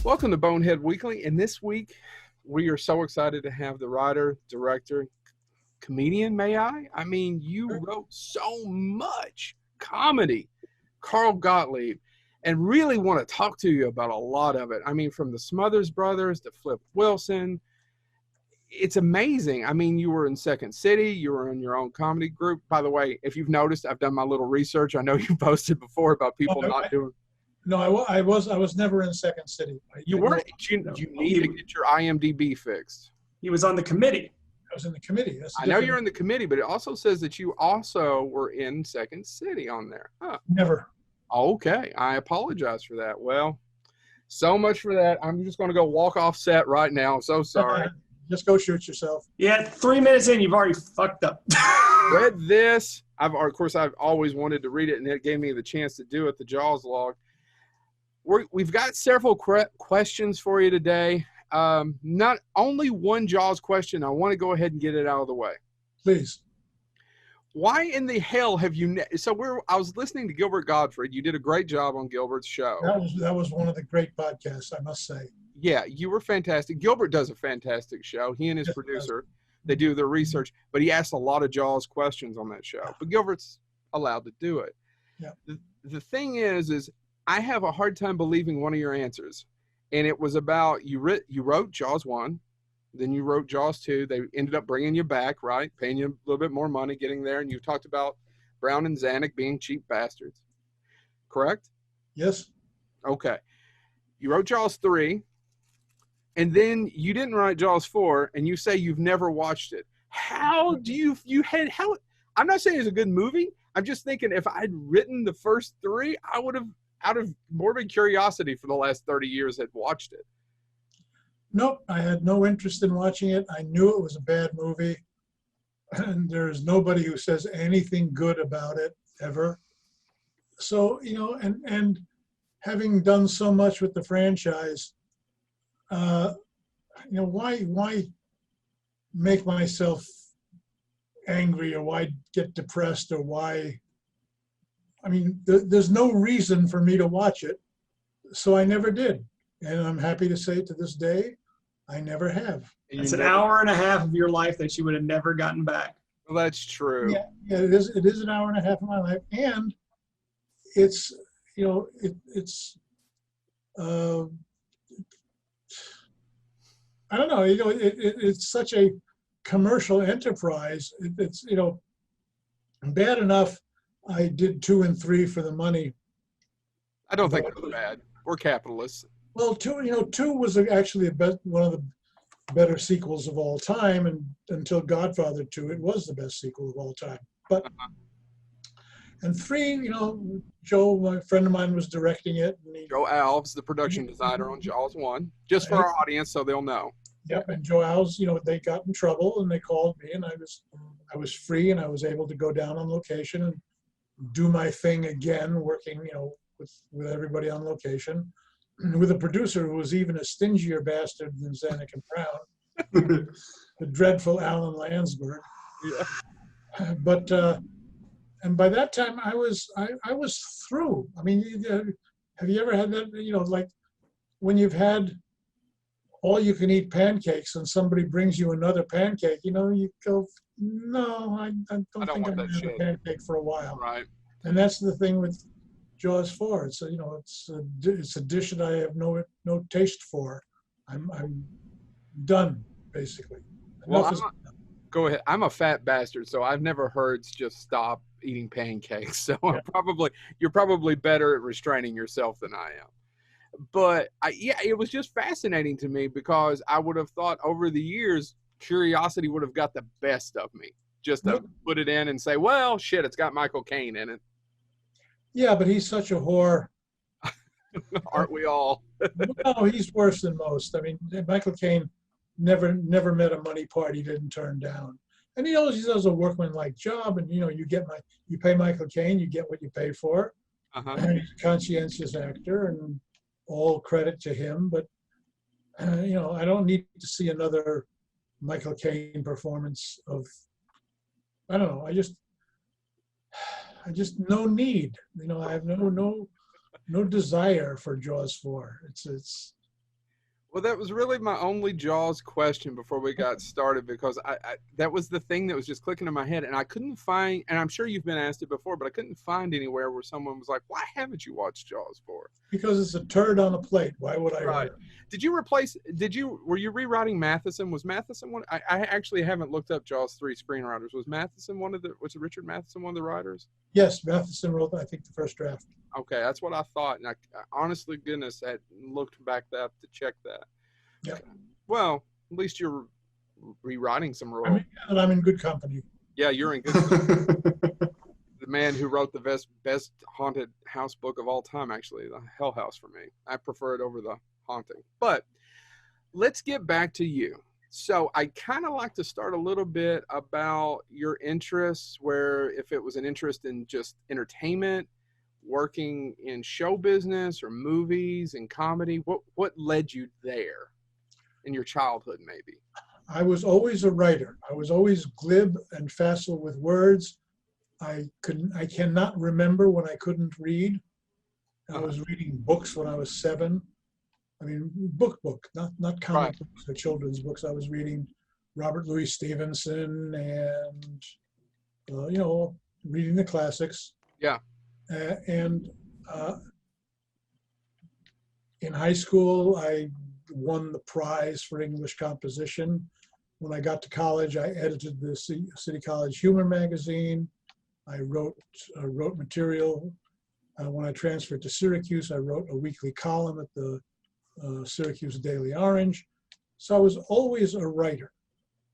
Welcome to Bonehead Weekly, and this week we are so excited to have the writer, director, comedian, may I? I mean, you wrote so much comedy, Carl Gottlieb, and really want to talk to you about a lot of it. I mean, from the Smothers Brothers to Flip Wilson. It's amazing. I mean, you were in Second City. You were in your own comedy group. By the way, if you've noticed, I've done my little research. I know you posted before about people not doing. No, I was never in Second City. You weren't. You need to get your IMDb fixed. He was on the committee. I was in the committee. I know you're in the committee, but it also says that you also were in Second City on there. Huh. Never. Okay. I apologize for that. Well, so much for that. I'm just going to go walk off set right now. I'm so sorry. Just go shoot yourself. Yeah, 3 minutes in, you've already fucked up. Read this. Of course, I've always wanted to read it, and it gave me the chance to do it, the Jaws log. We've got several questions for you today. Not only one Jaws question. I want to go ahead and get it out of the way. Please. Why in the hell have you? I was listening to Gilbert Gottfried. You did a great job on Gilbert's show. That was one of the great podcasts, I must say. Yeah, you were fantastic. Gilbert does a fantastic show. He and his producer, they do their research, but he asks a lot of Jaws questions on that show. But Gilbert's allowed to do it. Yeah. The thing is I have a hard time believing one of your answers. And it was about, you wrote Jaws 1, then you wrote Jaws 2. They ended up bringing you back, right? Paying you a little bit more money getting there. And you talked about Brown and Zanuck being cheap bastards. Correct? Yes. Okay. You wrote Jaws 3. And then you didn't write Jaws 4, and you say you've never watched it. How I'm not saying it's a good movie. I'm just thinking if I'd written the first 3, I would have, out of morbid curiosity for the last 30 years, had watched it. Nope, I had no interest in watching it. I knew it was a bad movie, and there's nobody who says anything good about it ever. So, and having done so much with the franchise, why make myself angry, or why get depressed, or why? I mean, there's no reason for me to watch it, so I never did. And I'm happy to say to this day, I never have. It's an hour and a half of your life that you would have never gotten back. Well, that's true. Yeah, it is. It is an hour and a half of my life, and it's I don't know. It's such a commercial enterprise. It's bad enough. I did 2 and 3 for the money. I don't think that's bad. We're capitalists. Well, 2 was actually one of the better sequels of all time, and until Godfather 2, it was the best sequel of all time. But and 3, Joe, my friend of mine, was directing it. And Joe Alves, the production designer on Jaws 1, just for our audience so they'll know. Yep, and Joe Alves, they got in trouble and they called me, and I was free, and I was able to go down on location and do my thing again, working, with everybody on location, with a producer who was even a stingier bastard than Zanuck and Brown, the dreadful Alan Landsberg. Yeah. But and by that time I was through. I mean, have you ever had that? Like when you've had all you can eat pancakes and somebody brings you another pancake, you go, no, I don't think I'm going to have a pancake for a while. Right. And that's the thing with Jaws 4. It's it's a dish that I have no taste for. I'm done, basically. Go ahead. I'm a fat bastard, so I've never heard just stop eating pancakes. So yeah. You're probably better at restraining yourself than I am. But it was just fascinating to me because I would have thought over the years, curiosity would have got the best of me. Just to put it in and say, well, shit, it's got Michael Caine in it. Yeah, but he's such a whore. Aren't we all? No, he's worse than most. I mean, Michael Caine never met a money part he didn't turn down. And he does a workmanlike job, and you pay Michael Caine, you get what you pay for. And he's a conscientious actor, and all credit to him. But I don't need to see another Michael Caine performance of. I don't know. I just no need. I have no desire for Jaws 4. Well, that was really my only Jaws question before we got started, because I that was the thing that was just clicking in my head, and I couldn't find, and I'm sure you've been asked it before, but I couldn't find anywhere where someone was like, why haven't you watched Jaws for? Because it's a turd on a plate. Why would I? Right. Were you rewriting Matheson? Was Matheson one? I actually haven't looked up Jaws 3 screenwriters. Was Richard Matheson one of the writers? Yes, Matheson wrote, I think, the first draft. Okay, that's what I thought, and I honestly, goodness, had looked back up to check that. Yeah. Okay. Well, at least you're rewriting some roles. I'm in good company. Yeah, you're in good company. The man who wrote the best haunted house book of all time, actually, the Hell House, for me. I prefer it over the Haunting. But let's get back to you. So I kind of like to start a little bit about your interests, where if it was an interest in just entertainment, working in show business or movies and comedy, what led you there in your childhood, maybe? I was always a writer. I was always glib and facile with words. I cannot remember when I couldn't read. I was reading books when I was 7. I mean, book, not comic books or children's books. I was reading Robert Louis Stevenson and, reading the classics. Yeah. And in high school, I won the prize for English composition. When I got to college, I edited the City College Humor magazine. I wrote material. When I transferred to Syracuse, I wrote a weekly column at the Syracuse Daily Orange. So I was always a writer.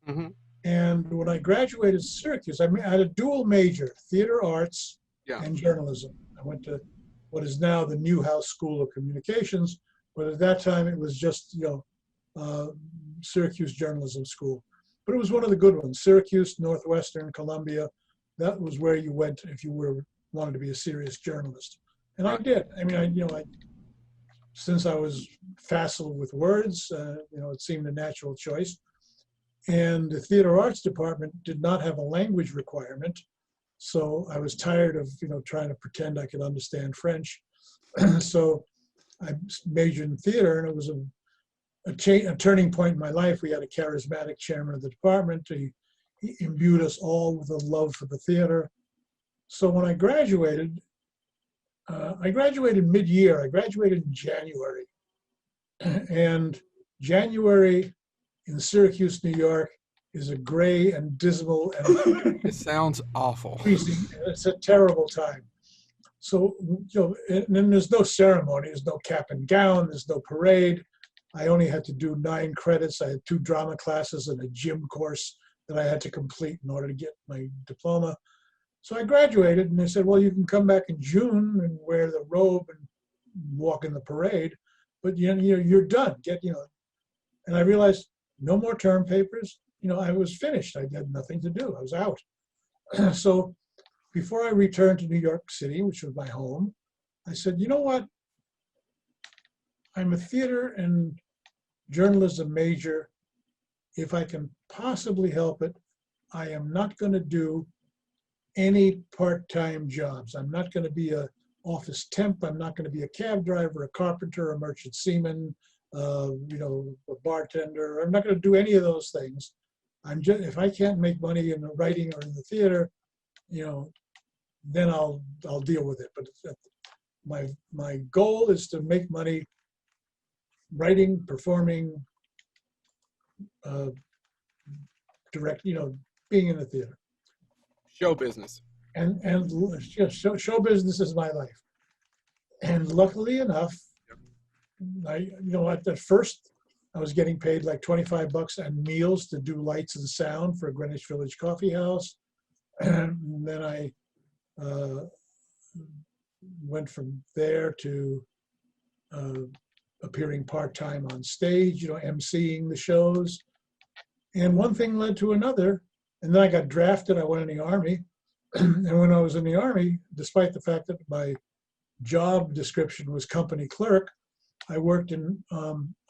Mm-hmm. And when I graduated Syracuse, I had a dual major, theater arts and journalism. I went to what is now the Newhouse School of Communications, but at that time it was just, Syracuse Journalism School. But it was one of the good ones, Syracuse, Northwestern, Columbia. That was where you went if you wanted to be a serious journalist. And I did. I mean, since I was facile with words, it seemed a natural choice. And the theater arts department did not have a language requirement. So I was tired of, trying to pretend I could understand French. So I majored in theater, and it was a turning point in my life. We had a charismatic chairman of the department. He imbued us all with a love for the theater. So when I graduated mid-year. I graduated in January. And January in Syracuse, New York is a gray and dismal and it sounds awful. It's a terrible time. So, and then there's no ceremony, there's no cap and gown, there's no parade. I only had to do 9 credits. I had 2 drama classes and a gym course that I had to complete in order to get my diploma. So I graduated, and they said, well, you can come back in June and wear the robe and walk in the parade, but you're done. And I realized no more term papers. I was finished. I had nothing to do. I was out. So before I returned to New York City, which was my home, I said, you know what? I'm a theater and journalism major. If I can possibly help it, I am not going to do any part-time jobs. I'm not going to be an office temp. I'm not going to be a cab driver, a carpenter, a merchant seaman, a bartender. I'm not going to do any of those things. If I can't make money in the writing or in the theater, then I'll deal with it. But my goal is to make money writing, performing, direct, being in the theater. Show business. And show business is my life. And luckily enough, at first I was getting paid like $25 and meals to do lights and sound for Greenwich Village Coffee House. And then I went from there to appearing part-time on stage, emceeing the shows. And one thing led to another. And then I got drafted. I went in the Army. And when I was in the Army, despite the fact that my job description was company clerk, I worked in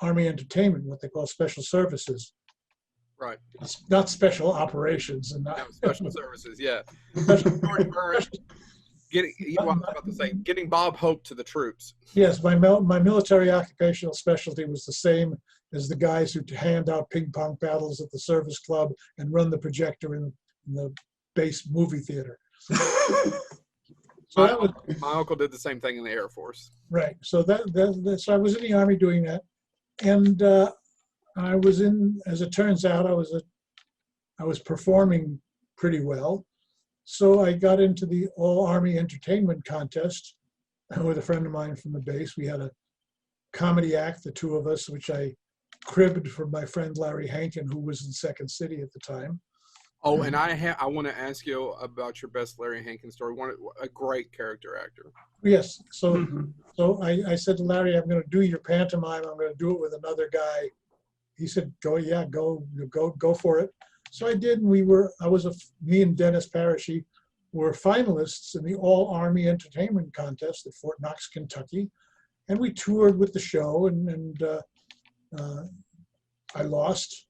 Army entertainment, what they call special services. Right. Not special operations. And not special services, yeah. Getting Bob Hope to the troops. Yes, my military occupational specialty was the same as the guys who hand out ping pong paddles at the service club and run the projector in the base movie theater. So my uncle did the same thing in the Air Force. Right. So so I was in the Army doing that, and I was in. As it turns out, I was performing pretty well. So I got into the All Army Entertainment Contest with a friend of mine from the base. We had a comedy act, the two of us, which I cribbed from my friend Larry Hankin, who was in Second City at the time. Oh, and I want to ask you about your best Larry Hankin story. A great character actor. Yes. So I said to Larry, I'm going to do your pantomime. I'm going to do it with another guy. He said, go for it. So I did. And me and Dennis Parashy were finalists in the All Army Entertainment Contest at Fort Knox, Kentucky. And we toured with the show, and I lost.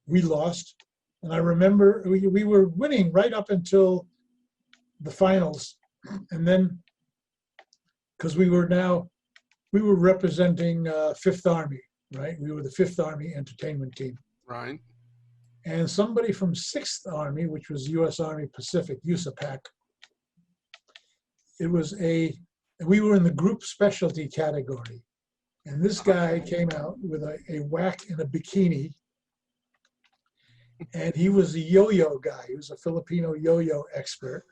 We lost. And I remember we were winning right up until the finals. And then, because we were representing Fifth Army, right? We were the Fifth Army entertainment team. Right. And somebody from Sixth Army, which was U.S. Army Pacific, USAPAC, we were in the group specialty category. And this guy came out with a whack in a bikini. And he was a yo-yo guy. He was a Filipino yo-yo expert.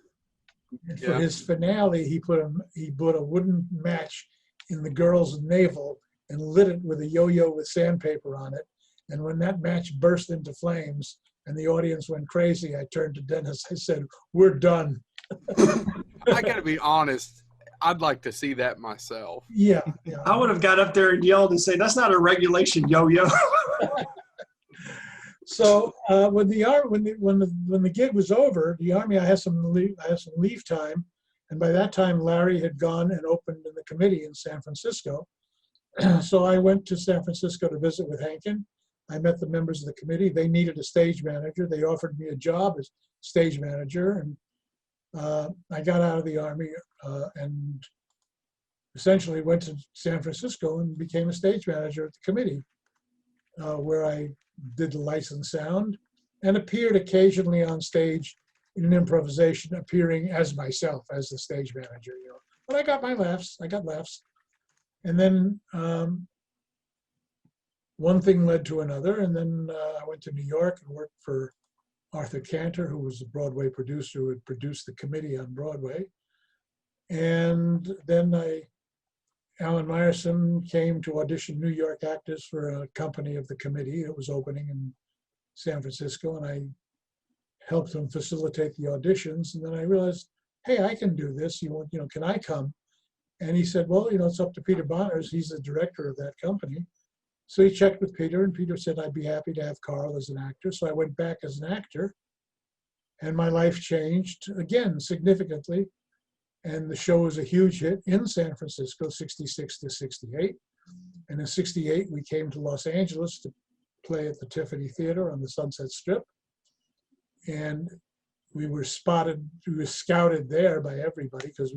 And for his finale, he put a wooden match in the girl's navel and lit it with a yo-yo with sandpaper on it. And when that match burst into flames and the audience went crazy, I turned to Dennis. I said, "We're done." I got to be honest. I'd like to see that myself. Yeah. I would have got up there and yelled and say, "That's not a regulation yo-yo." So when the gig was over, the Army, I had some leave time, and by that time Larry had gone and opened in the committee in San Francisco. So I went to San Francisco to visit with Hankin. I met the members of the committee. They needed a stage manager. They offered me a job as stage manager, and I got out of the Army and essentially went to San Francisco and became a stage manager at the committee, where I did the lights and sound and appeared occasionally on stage in an improvisation, appearing as myself, as the stage manager, But I got my laughs. I got laughs. And then one thing led to another, and then I went to New York and worked for Arthur Cantor, who was a Broadway producer who had produced the committee on Broadway. And then Alan Meyerson came to audition New York actors for a company of the committee that was opening in San Francisco, and I helped him facilitate the auditions. And then I realized, hey, I can do this. Can I come? And he said, well, it's up to Peter Bonners. He's the director of that company. So he checked with Peter, and Peter said, I'd be happy to have Carl as an actor. So I went back as an actor, and my life changed again significantly. And the show was a huge hit in San Francisco, 66 to 68. And in 68, we came to Los Angeles to play at the Tiffany Theater on the Sunset Strip. And we were scouted there by everybody, because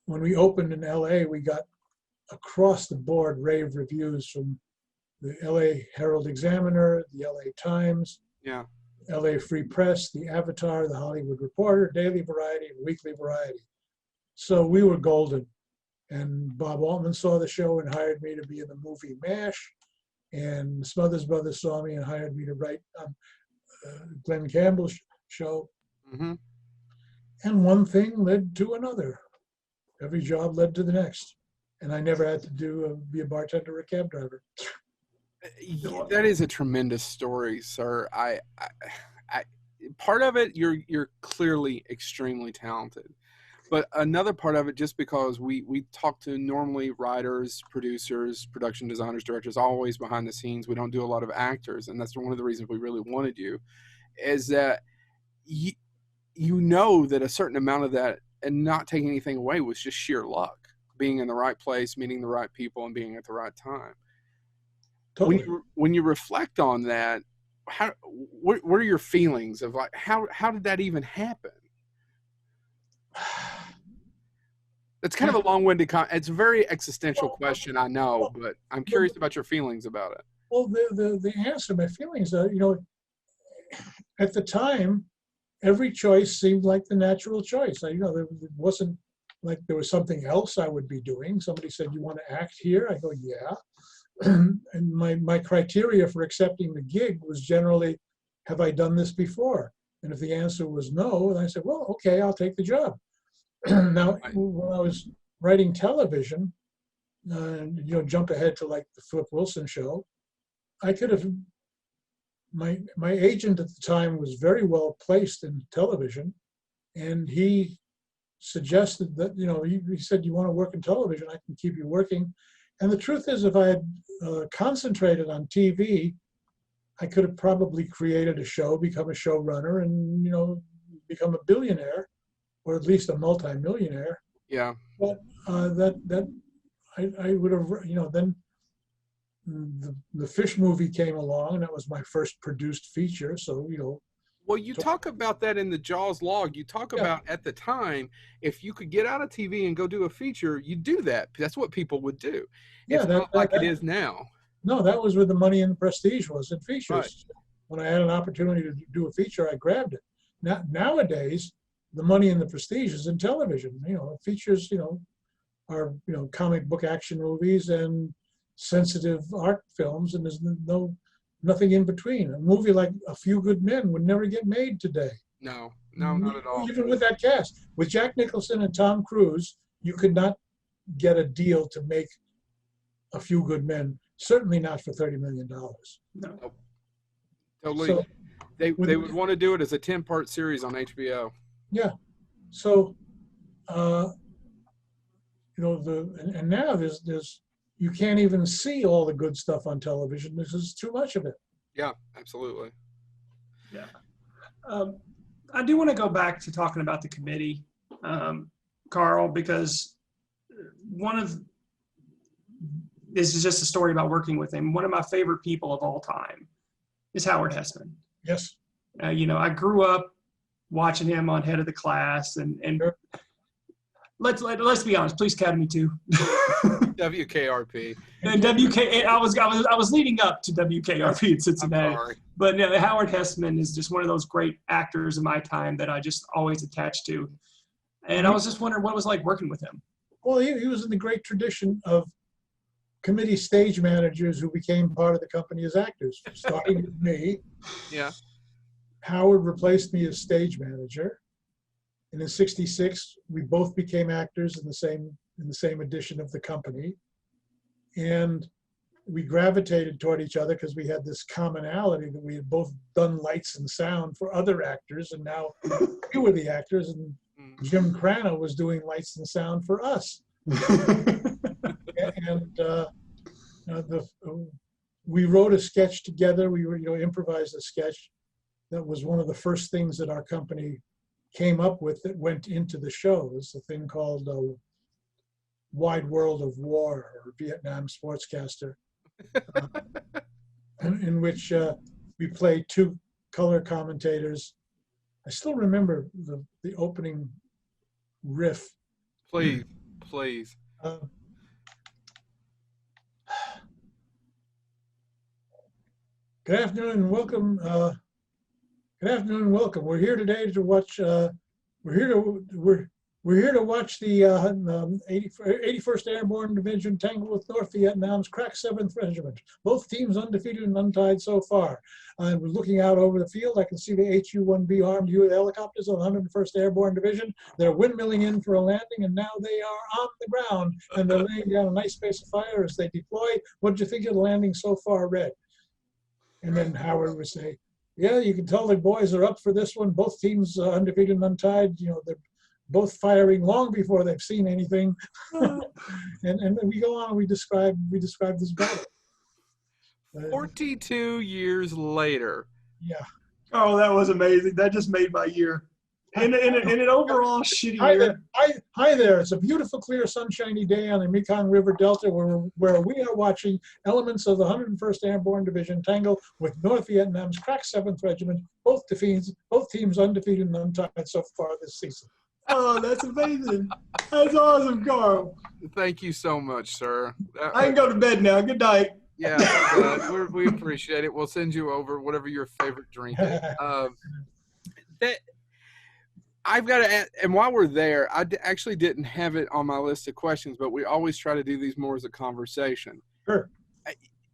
when we opened in LA, we got across the board rave reviews from the LA Herald Examiner, the LA Times, LA Free Press, the Avatar, the Hollywood Reporter, Daily Variety, and Weekly Variety. So we were golden. And Bob Altman saw the show and hired me to be in the movie MASH. And Smothers Brothers saw me and hired me to write Glenn Campbell's show. Mm-hmm. And one thing led to another. Every job led to the next. And I never had to be a bartender or a cab driver. That is a tremendous story, sir. I part of it, you're clearly extremely talented, but another part of it, just because we talk to normally writers, producers, production designers, directors, always behind the scenes. We don't do a lot of actors, and that's one of the reasons we really wanted you, is that you know that a certain amount of that, and not taking anything away, was just sheer luck, being in the right place, meeting the right people, and being at the right time. Totally. When you reflect on that, what are your feelings of, like, how did that even happen? It's kind of a long-winded it's a very existential question, I know, but I'm curious about your feelings about it. Well, the answer, my feelings are, at the time, every choice seemed like the natural choice. It wasn't like there was something else I would be doing. Somebody said, "You want to act here?" I go, "Yeah." And my criteria for accepting the gig was generally, have I done this before? And if the answer was no, then I said, well, okay, I'll take the job. Now, when I was writing television, jump ahead to like the Flip Wilson show, I could have, my agent at the time was very well placed in television, and he suggested that, he said, "You want to work in television, I can keep you working." And the truth is, if I had concentrated on TV, I could have probably created a show, become a showrunner, and become a billionaire, or at least a multimillionaire. Yeah. But that I would have, then the Fish movie came along, and that was my first produced feature. So Well, you talk about that in the Jaws log. You talk about at the time, if you could get out of TV and go do a feature, you do that. That's what people would do. It's not like it is now. No, that was where the money and the prestige was in features. Right. When I had an opportunity to do a feature, I grabbed it. Nowadays, the money and the prestige is in television. Features, are comic book action movies and sensitive art films, and there's nothing in between. A movie like A Few Good Men would never get made today. No, not at all. Even with that cast. With Jack Nicholson and Tom Cruise, you could not get a deal to make A Few Good Men, certainly not for $30 million. No. Totally. So, they would want to do it as a 10-part series on HBO. Yeah. So, and now there's you can't even see all the good stuff on television. There's just too much of it. Yeah, absolutely. Yeah. I do want to go back to talking about the committee, Carl, because this is just a story about working with him. One of my favorite people of all time is Howard Hessman. Yes. I grew up watching him on Head of the Class, and Sure. let's be honest. Police Academy 2. WKRP. And I was leading up to WKRP in Cincinnati. I'm sorry. But Howard Hessman is just one of those great actors of my time that I just always attached to. And I was just wondering what it was like working with him. Well, he was in the great tradition of committee stage managers who became part of the company as actors, starting with me. Yeah. Howard replaced me as stage manager. And in '66, we both became actors in the same edition of the company. And we gravitated toward each other because we had this commonality that we had both done lights and sound for other actors, and now we were the actors, and Jim Crano was doing lights and sound for us. We wrote a sketch together. We improvised a sketch that was one of the first things that our company came up with that went into the show. It's a thing called Wide World of War, or Vietnam Sportscaster, in which we played two color commentators. I still remember the opening riff. Please. Good afternoon and welcome. Good afternoon and welcome. We're here today to watch. We're here to watch the 81st Airborne Division tangle with North Vietnam's crack 7th Regiment. Both teams undefeated and untied so far. I'm looking out over the field. I can see the HU-1B armed U helicopters of the 101st Airborne Division. They're windmilling in for a landing, and now they are on the ground, and they're laying down a nice space of fire as they deploy. What did you think of the landing so far, Red? And then Howard would say, yeah, you can tell the boys are up for this one. Both teams undefeated and untied. They're both firing long before they've seen anything. and then we go on and we describe this battle. 42 years later. Yeah. Oh, that was amazing. That just made my year. In an overall shitty year. Hi there. It's a beautiful, clear, sunshiny day on the Mekong River Delta where we are watching elements of the 101st Airborne Division tangle with North Vietnam's crack 7th Regiment. Both teams undefeated and untied so far this season. Oh, that's amazing. That's awesome, Carl. Thank you so much, sir. I can go to bed now. Good night. Yeah, we appreciate it. We'll send you over whatever your favorite drink is. That I've got to add, and while we're there, actually didn't have it on my list of questions, but we always try to do these more as a conversation. Sure.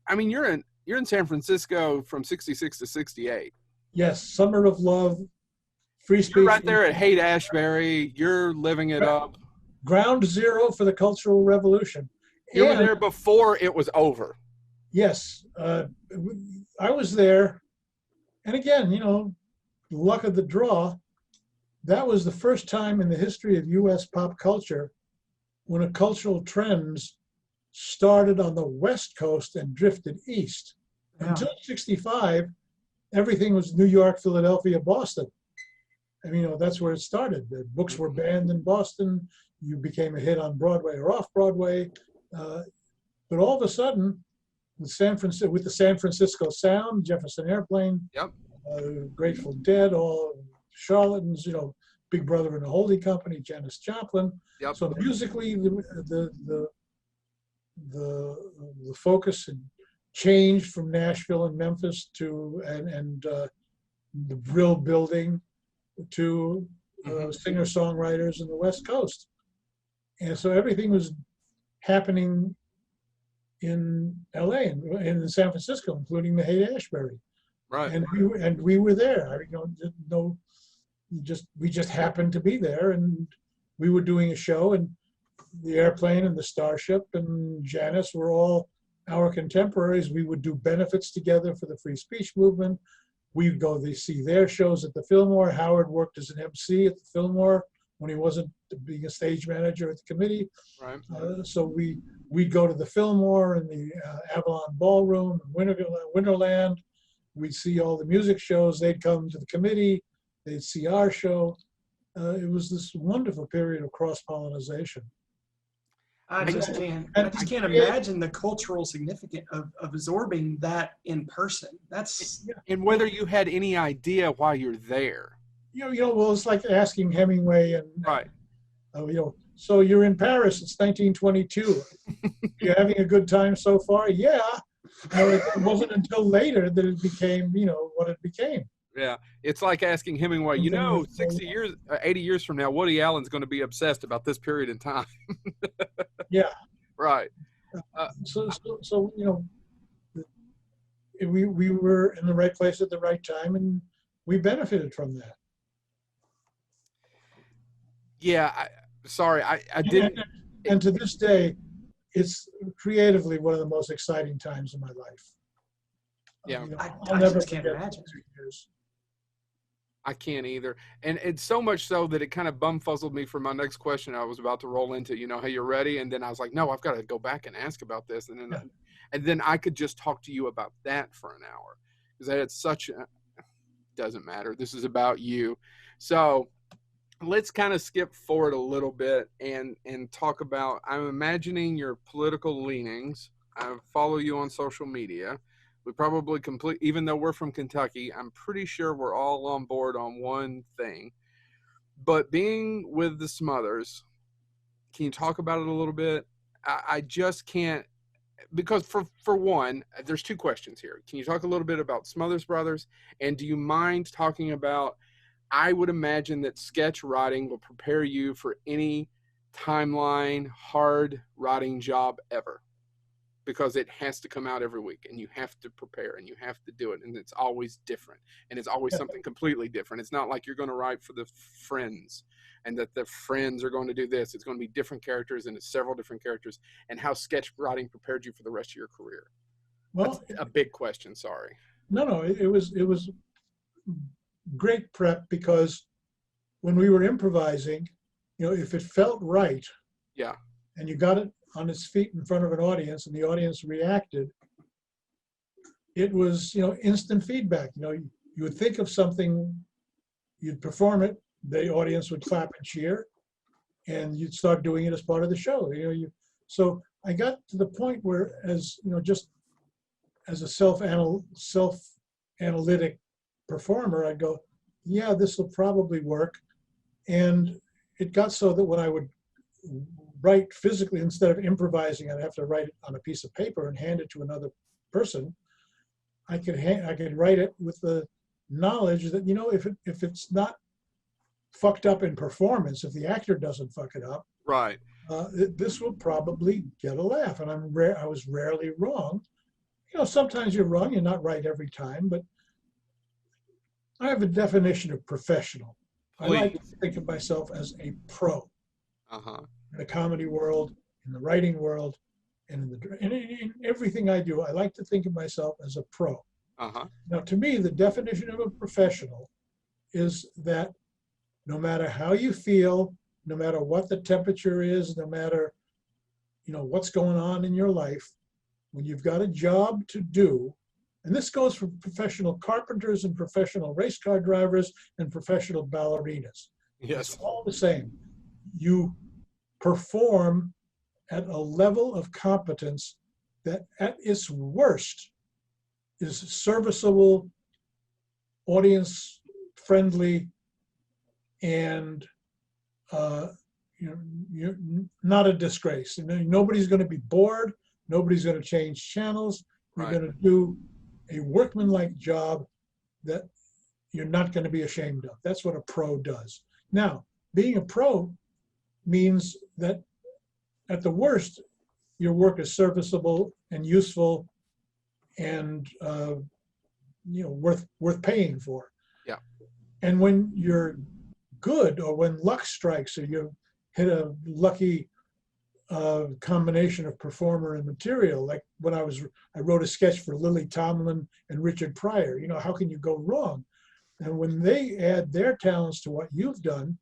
I mean, you're in San Francisco from '66 to '68. Yes, Summer of Love, free speech. You're right there at Haight-Ashbury. You're living it up. Ground zero for the Cultural Revolution. You were there before it was over. Yes, I was there, and again, luck of the draw. That was the first time in the history of U.S. pop culture when a cultural trends started on the West Coast and drifted east. Yeah. Until '65, everything was New York, Philadelphia, Boston. I mean, that's where it started. The books were banned in Boston. You became a hit on Broadway or off Broadway. But all of a sudden, with the San Francisco Sound, Jefferson Airplane, Yep. Grateful Dead, all Charlatans, Big Brother and the Holding Company, Janis Joplin. Yep. So musically, the focus had changed from Nashville and Memphis to the Brill Building to singer-songwriters in the West Coast, and so everything was happening in L.A. and in San Francisco, including the Haight-Ashbury. Right. And we were there. We just happened to be there, and we were doing a show, and the Airplane and the Starship and Janis were all our contemporaries. We would do benefits together for the free speech movement. We'd go see their shows at the Fillmore. Howard worked as an MC at the Fillmore when he wasn't being a stage manager at the committee. Right. So we'd go to the Fillmore and the Avalon Ballroom, Winterland. We'd see all the music shows. They'd come to the committee. They'd see our show. It was this wonderful period of cross-pollination. I just can't imagine the cultural significance of absorbing that in person. And whether you had any idea why you're there. Well, it's like asking Hemingway and right. So you're in Paris. It's 1922. You're having a good time so far? Yeah. It wasn't until later that it became, what it became. Yeah, it's like asking Hemingway. 60 years, 80 years from now, Woody Allen's going to be obsessed about this period in time. Yeah. Right. So we were in the right place at the right time, and we benefited from that. Yeah. I didn't. And to this day, it's creatively one of the most exciting times of my life. Yeah. I just can't imagine. I can't either. And it's so much so that it kind of bumfuzzled me for my next question I was about to roll into, hey, you're ready? And then I was like, no, I've got to go back and ask about this. And then I could just talk to you about that for an hour. Because I had doesn't matter. This is about you. So let's kind of skip forward a little bit and talk about, I'm imagining your political leanings. I follow you on social media. We probably even though we're from Kentucky, I'm pretty sure we're all on board on one thing. But being with the Smothers, can you talk about it a little bit? I just can't, because for one, there's two questions here. Can you talk a little bit about Smothers Brothers? And do you mind talking about, I would imagine that sketch writing will prepare you for any timeline, hard writing job ever. Because it has to come out every week, and you have to prepare, and you have to do it, and it's always different, and it's always something completely different. It's not like you're going to write for the Friends, and that the Friends are going to do this. It's going to be different characters, and it's several different characters, and how sketch writing prepared you for the rest of your career. Well, that's a big question. Sorry. No, it was great prep, because when we were improvising, if it felt right, yeah, and you got it on its feet in front of an audience, and the audience reacted, it was, instant feedback. You would think of something, you'd perform it, the audience would clap and cheer, and you'd start doing it as part of the show. So I got to the point where, just as a self-analytic performer, I'd go, yeah, this will probably work. And it got so that when I would write physically, instead of improvising, I'd have to write it on a piece of paper and hand it to another person. I could write it with the knowledge that, you know, if it's not fucked up in performance, if the actor doesn't fuck it up, Right. This will probably get a laugh. And I was rarely wrong. You know, sometimes you're wrong, you're not right every time, but I have a definition of professional. I like to think of myself as a pro in the comedy world, in the writing world, and in everything I do. I like to think of myself as a pro. Now, to me, the definition of a professional is that no matter how you feel, no matter what the temperature is, no matter, you know, what's going on in your life, when you've got a job to do, and this goes for professional carpenters and professional race car drivers and professional ballerinas. Yes. It's all the same. You perform at a level of competence that at its worst is serviceable, audience friendly, and you're not a disgrace. You know, nobody's going to be bored. Nobody's going to change channels. You're going to do a workmanlike job that you're not going to be ashamed of. That's what a pro does. Now, being a pro means that at the worst, your work is serviceable and useful and you know, worth paying for. Yeah. And when you're good, or when luck strikes, or you hit a lucky combination of performer and material, like when I wrote a sketch for Lily Tomlin and Richard Pryor. You know, how can you go wrong? And when they add their talents to what you've done,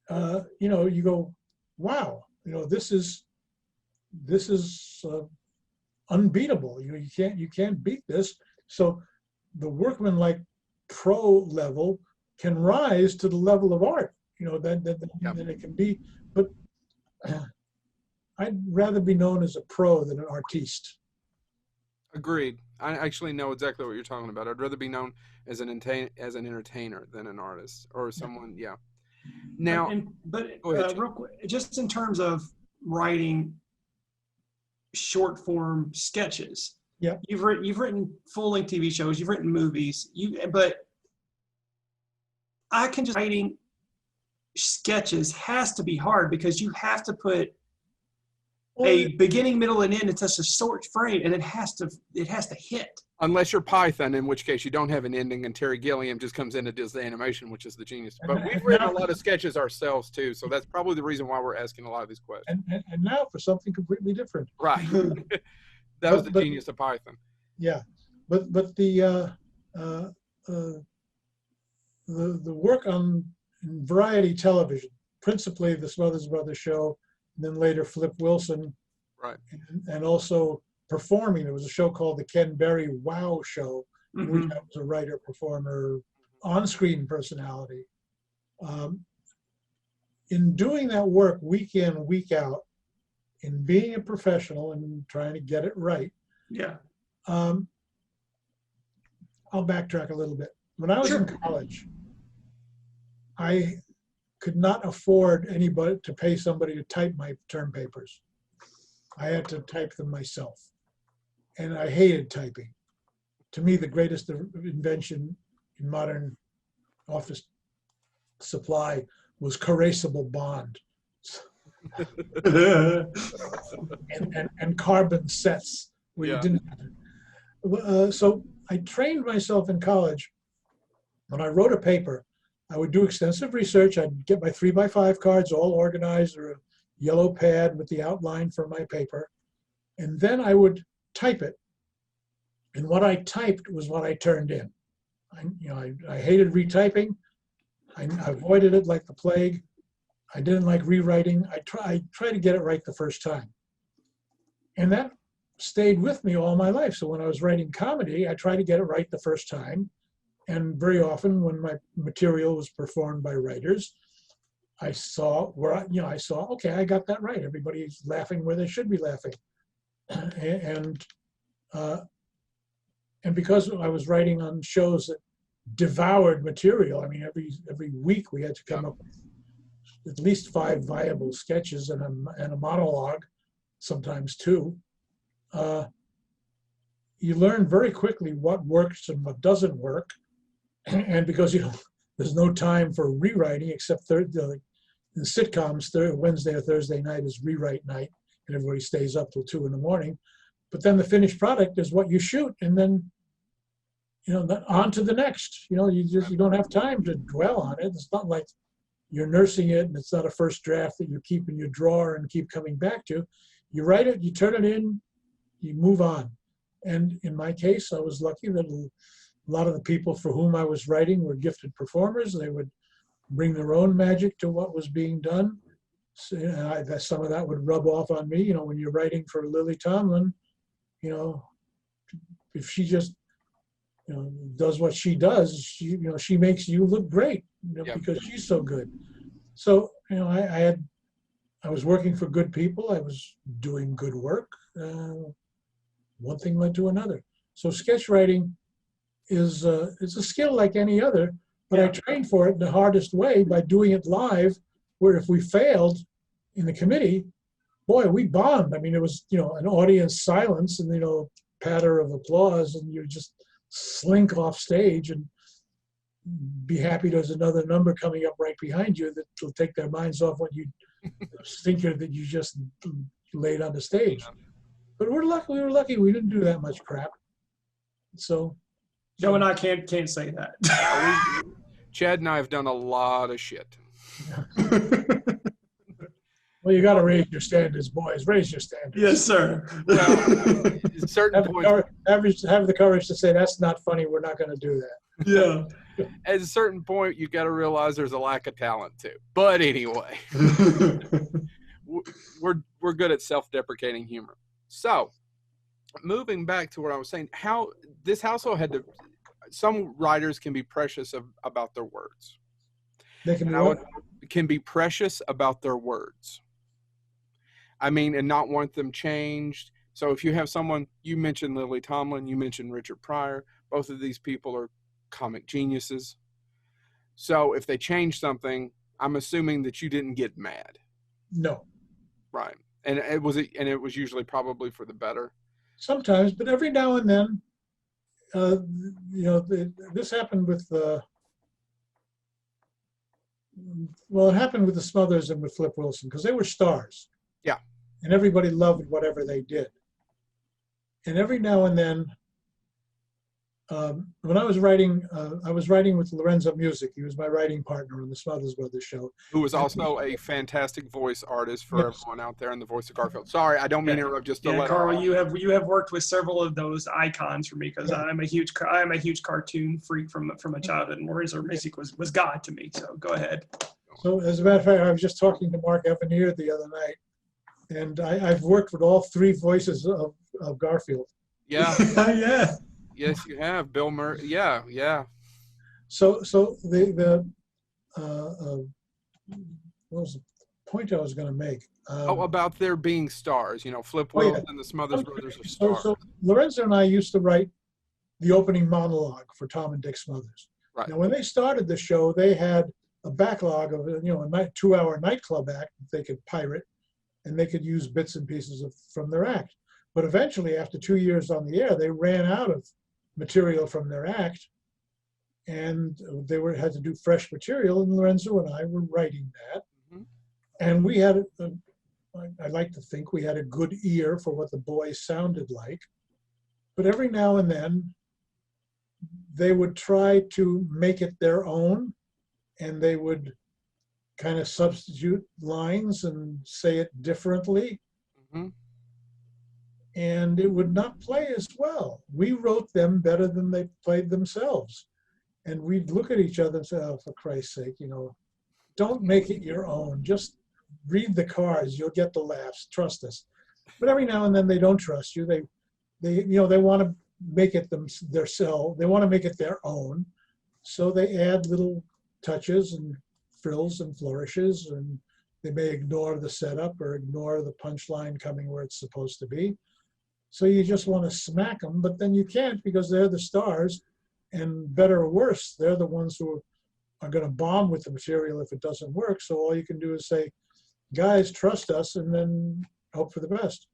you know, you go, wow, you know, this is unbeatable. You can't beat this. So the workmanlike pro level can rise to the level of art, you know, that it can be. But I'd rather be known as a pro than an artiste. Agreed. I actually know exactly what you're talking about. I'd rather be known as an entertainer than an artist or someone. Yeah. Now, real quick, just in terms of writing short form sketches. Yeah. You've written full length TV shows. You've written movies. But I can just writing sketches has to be hard because you have to put a beginning, middle, and end. It's just a short frame, and it has to hit. Unless you're Python, in which case you don't have an ending, and Terry Gilliam just comes in and does the animation, which is the genius. But we've written a lot of sketches ourselves too, so that's probably the reason why we're asking a lot of these questions. And now for something completely different. Right. That was the genius of Python. Yeah, but the work on variety television, principally the Smothers Brothers show, and then later Flip Wilson, right, and also performing. There was a show called the Ken Berry Wow Show, in which I was a writer, performer, on-screen personality. In doing that work week in, week out, in being a professional and trying to get it right. Yeah. I'll backtrack a little bit. When I was in college, I could not afford anybody to pay somebody to type my term papers. I had to type them myself. And I hated typing. To me, the greatest invention in modern office supply was corrosible bond. and carbon sets where you didn't have to. So I trained myself in college. When I wrote a paper, I would do extensive research. I'd get my 3x5 cards all organized, or a yellow pad with the outline for my paper. And then I would type it. And what I typed was what I turned in. I hated retyping. I avoided it like the plague. I didn't like rewriting. I try to get it right the first time. And that stayed with me all my life. So when I was writing comedy, I tried to get it right the first time. And very often when my material was performed by writers, I saw okay, I got that right. Everybody's laughing where they should be laughing. And because I was writing on shows that devoured material, I mean, every week we had to come up with at least 5 viable sketches and a monologue, sometimes 2. You learn very quickly what works and what doesn't work. And because there's no time for rewriting except the sitcoms, Wednesday or Thursday night is rewrite night, and everybody stays up till 2 in the morning. But then the finished product is what you shoot, and then on to the next. You don't have time to dwell on it. It's not like you're nursing it, and it's not a first draft that you keep in your drawer and keep coming back to. You write it, you turn it in, you move on. And in my case, I was lucky that a lot of the people for whom I was writing were gifted performers. They would bring their own magic to what was being done. So, some of that would rub off on me. When you're writing for Lily Tomlin, if she just does what she does, she makes you look great, because she's so good. So I was working for good people. I was doing good work. One thing led to another. So sketch writing is a skill like any other, but I trained for it the hardest way by doing it live, where if we failed in the committee, boy, we bombed. I mean, it was, an audience silence and, patter of applause, and you just slink off stage and be happy there's another number coming up right behind you that will take their minds off what you stinker that you just laid on the stage. But we were lucky we didn't do that much crap. So Joe and I can't say that. Chad and I have done a lot of shit. Well, you got to raise your standards, boys. Raise your standards. Yes, sir. Well, certain points, have the courage to say, that's not funny. We're not going to do that. Yeah. At a certain point, you got to realize there's a lack of talent too. But anyway, we're good at self-deprecating humor. So, moving back to what I was saying, how this household had to. Some writers can be precious about their words. They can can be precious about their words. I mean, and not want them changed. So if you have someone, you mentioned Lily Tomlin, you mentioned Richard Pryor, both of these people are comic geniuses. So if they change something, I'm assuming that you didn't get mad. No. Right. And it was usually probably for the better. Sometimes, but every now and then, this happened with it happened with the Smothers and with Flip Wilson because they were stars. Yeah. And everybody loved whatever they did. And every now and then, when I was writing with Lorenzo Music. He was my writing partner on the Smothers Brothers show. Who was also a fantastic voice artist for everyone out there in the voice of Garfield. Sorry, I don't mean to interrupt. Just to let Carl, you have worked with several of those icons for me because I'm a huge cartoon freak from a childhood, and Lorenzo Music was God to me. So go ahead. So as a matter of fact, I was just talking to Mark Evanier the other night, and I've worked with all 3 voices of Garfield. Yeah. Yeah. Yes, you have. Bill Murray. Yeah, yeah. So the what was the point I was going to make? About there being stars. Flip Wilson and the Smothers Brothers are stars. So Lorenzo and I used to write the opening monologue for Tom and Dick Smothers. Right. Now, when they started the show, they had a backlog of a 2-hour nightclub act that they could pirate, and they could use bits and pieces from their act. But eventually, after 2 years on the air, they ran out of material from their act, and they had to do fresh material, and Lorenzo and I were writing that. Mm-hmm. And we had, I like to think we had a good ear for what the boys sounded like, but every now and then they would try to make it their own, and they would kind of substitute lines and say it differently. Mm-hmm. And it would not play as well. We wrote them better than they played themselves. And we'd look at each other and say, oh, for Christ's sake, don't make it your own. Just read the cards. You'll get the laughs. Trust us. But every now and then they don't trust you. They want to make it themselves. They want to make it their own. So they add little touches and frills and flourishes, and they may ignore the setup or ignore the punchline coming where it's supposed to be. So you just want to smack them, but then you can't because they're the stars, and better or worse, they're the ones who are going to bomb with the material if it doesn't work. So all you can do is say, guys, trust us, and then hope for the best.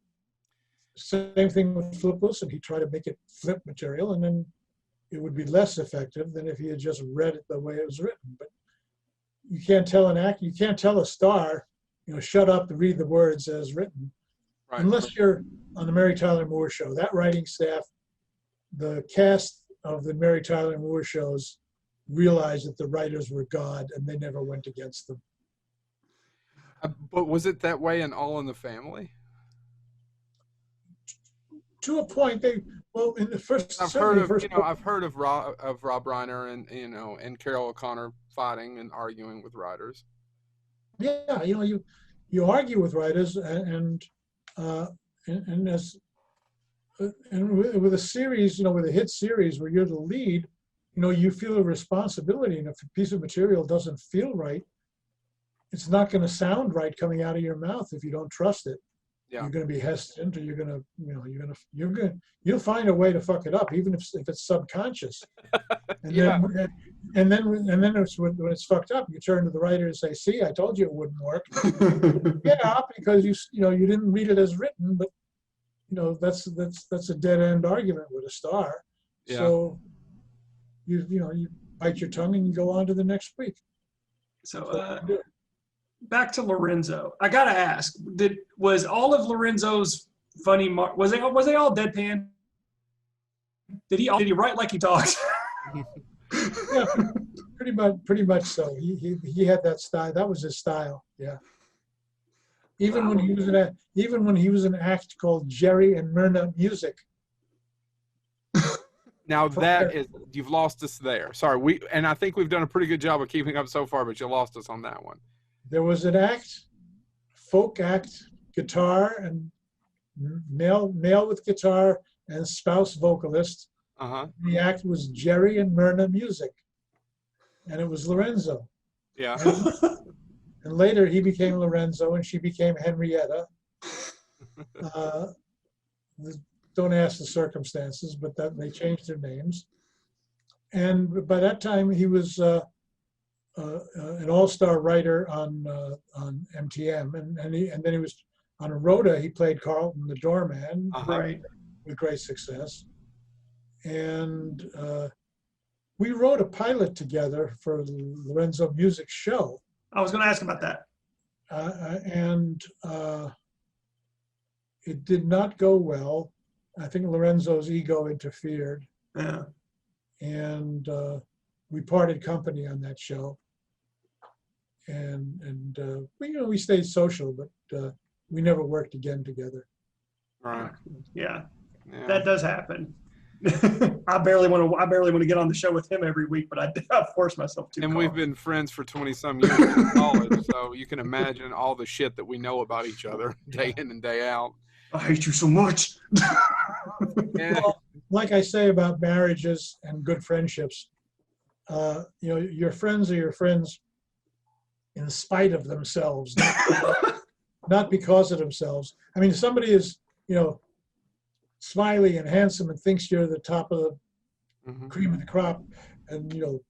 Same thing with Flip Wilson. He tried to make it flip material, and then it would be less effective than if he had just read it the way it was written. But you can't tell an actor, you can't tell a star, shut up and read the words as written. Right. Unless you're on the Mary Tyler Moore Show. That writing staff, the cast of the Mary Tyler Moore shows realized that the writers were God, and they never went against them. But was it that way in All in the Family? To a point, in the first. I've heard of Rob Reiner and Carol O'Connor fighting and arguing with writers. Yeah, you argue with writers, and with a series, with a hit series where you're the lead, you feel a responsibility, and if a piece of material doesn't feel right, it's not going to sound right coming out of your mouth if you don't trust it. Yeah. You're going to be hesitant, or you'll find a way to fuck it up, even if it's subconscious. And then when it's fucked up, you turn to the writer and say, "See, I told you it wouldn't work." Yeah, because you didn't read it as written, but that's a dead end argument with a star. Yeah. So you bite your tongue and you go on to the next week. So back to Lorenzo. I gotta ask: was all of Lorenzo's funny? Was they all deadpan? Did he write like he talks? Yeah, pretty much so. He had that style. That was his style. Yeah. Even when he was in an act called Jerry and Myrna Music. Now you've lost us there. Sorry, I think we've done a pretty good job of keeping up so far, but you lost us on that one. There was an act, folk act, guitar, and male with guitar and spouse vocalist. Uh-huh. The act was Jerry and Myrna Music, and it was Lorenzo. Yeah. And later he became Lorenzo, and she became Henrietta. Don't ask the circumstances, but they changed their names. And by that time, he was an all-star writer on MTM, and then he was on a Rhoda. He played Carlton the doorman, right, with great success. And we wrote a pilot together for the Lorenzo Music Show. I was going to ask about that. And it did not go well. I think Lorenzo's ego interfered. Yeah. And we parted company on that show. And we stayed social, but we never worked again together. Right. Yeah. That does happen. I barely want to get on the show with him every week, but I force myself to. And we've been friends for 20-some years in college, so you can imagine all the shit that we know about each other day in and day out. I hate you so much. Well, like I say about marriages and good friendships, your friends are your friends in spite of themselves, not because of themselves. I mean, if somebody is, smiley and handsome and thinks you're the top of the cream of the crop, and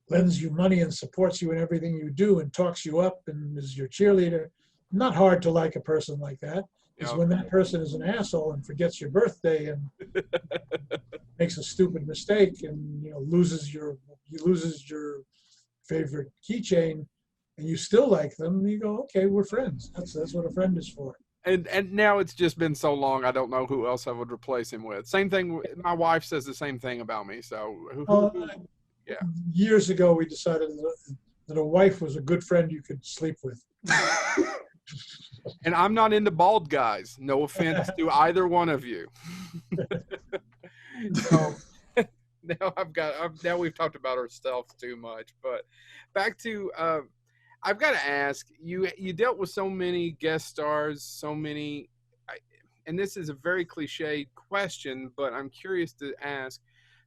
lends you money and supports you in everything you do and talks you up and is your cheerleader, not hard to like a person like that. It's when that person is an asshole and forgets your birthday and makes a stupid mistake and loses your favorite keychain, and you still like them. And you go, okay, we're friends. That's what a friend is for. And now it's just been so long, I don't know who else I would replace him with. Same thing. My wife says the same thing about me. So yeah. Years ago, we decided that a wife was a good friend you could sleep with. And I'm not into bald guys. No offense to either one of you. So now we've talked about ourselves too much. But back to I've got to ask you. You dealt with so many guest stars, so many, and this is a very cliched question, but I'm curious to ask: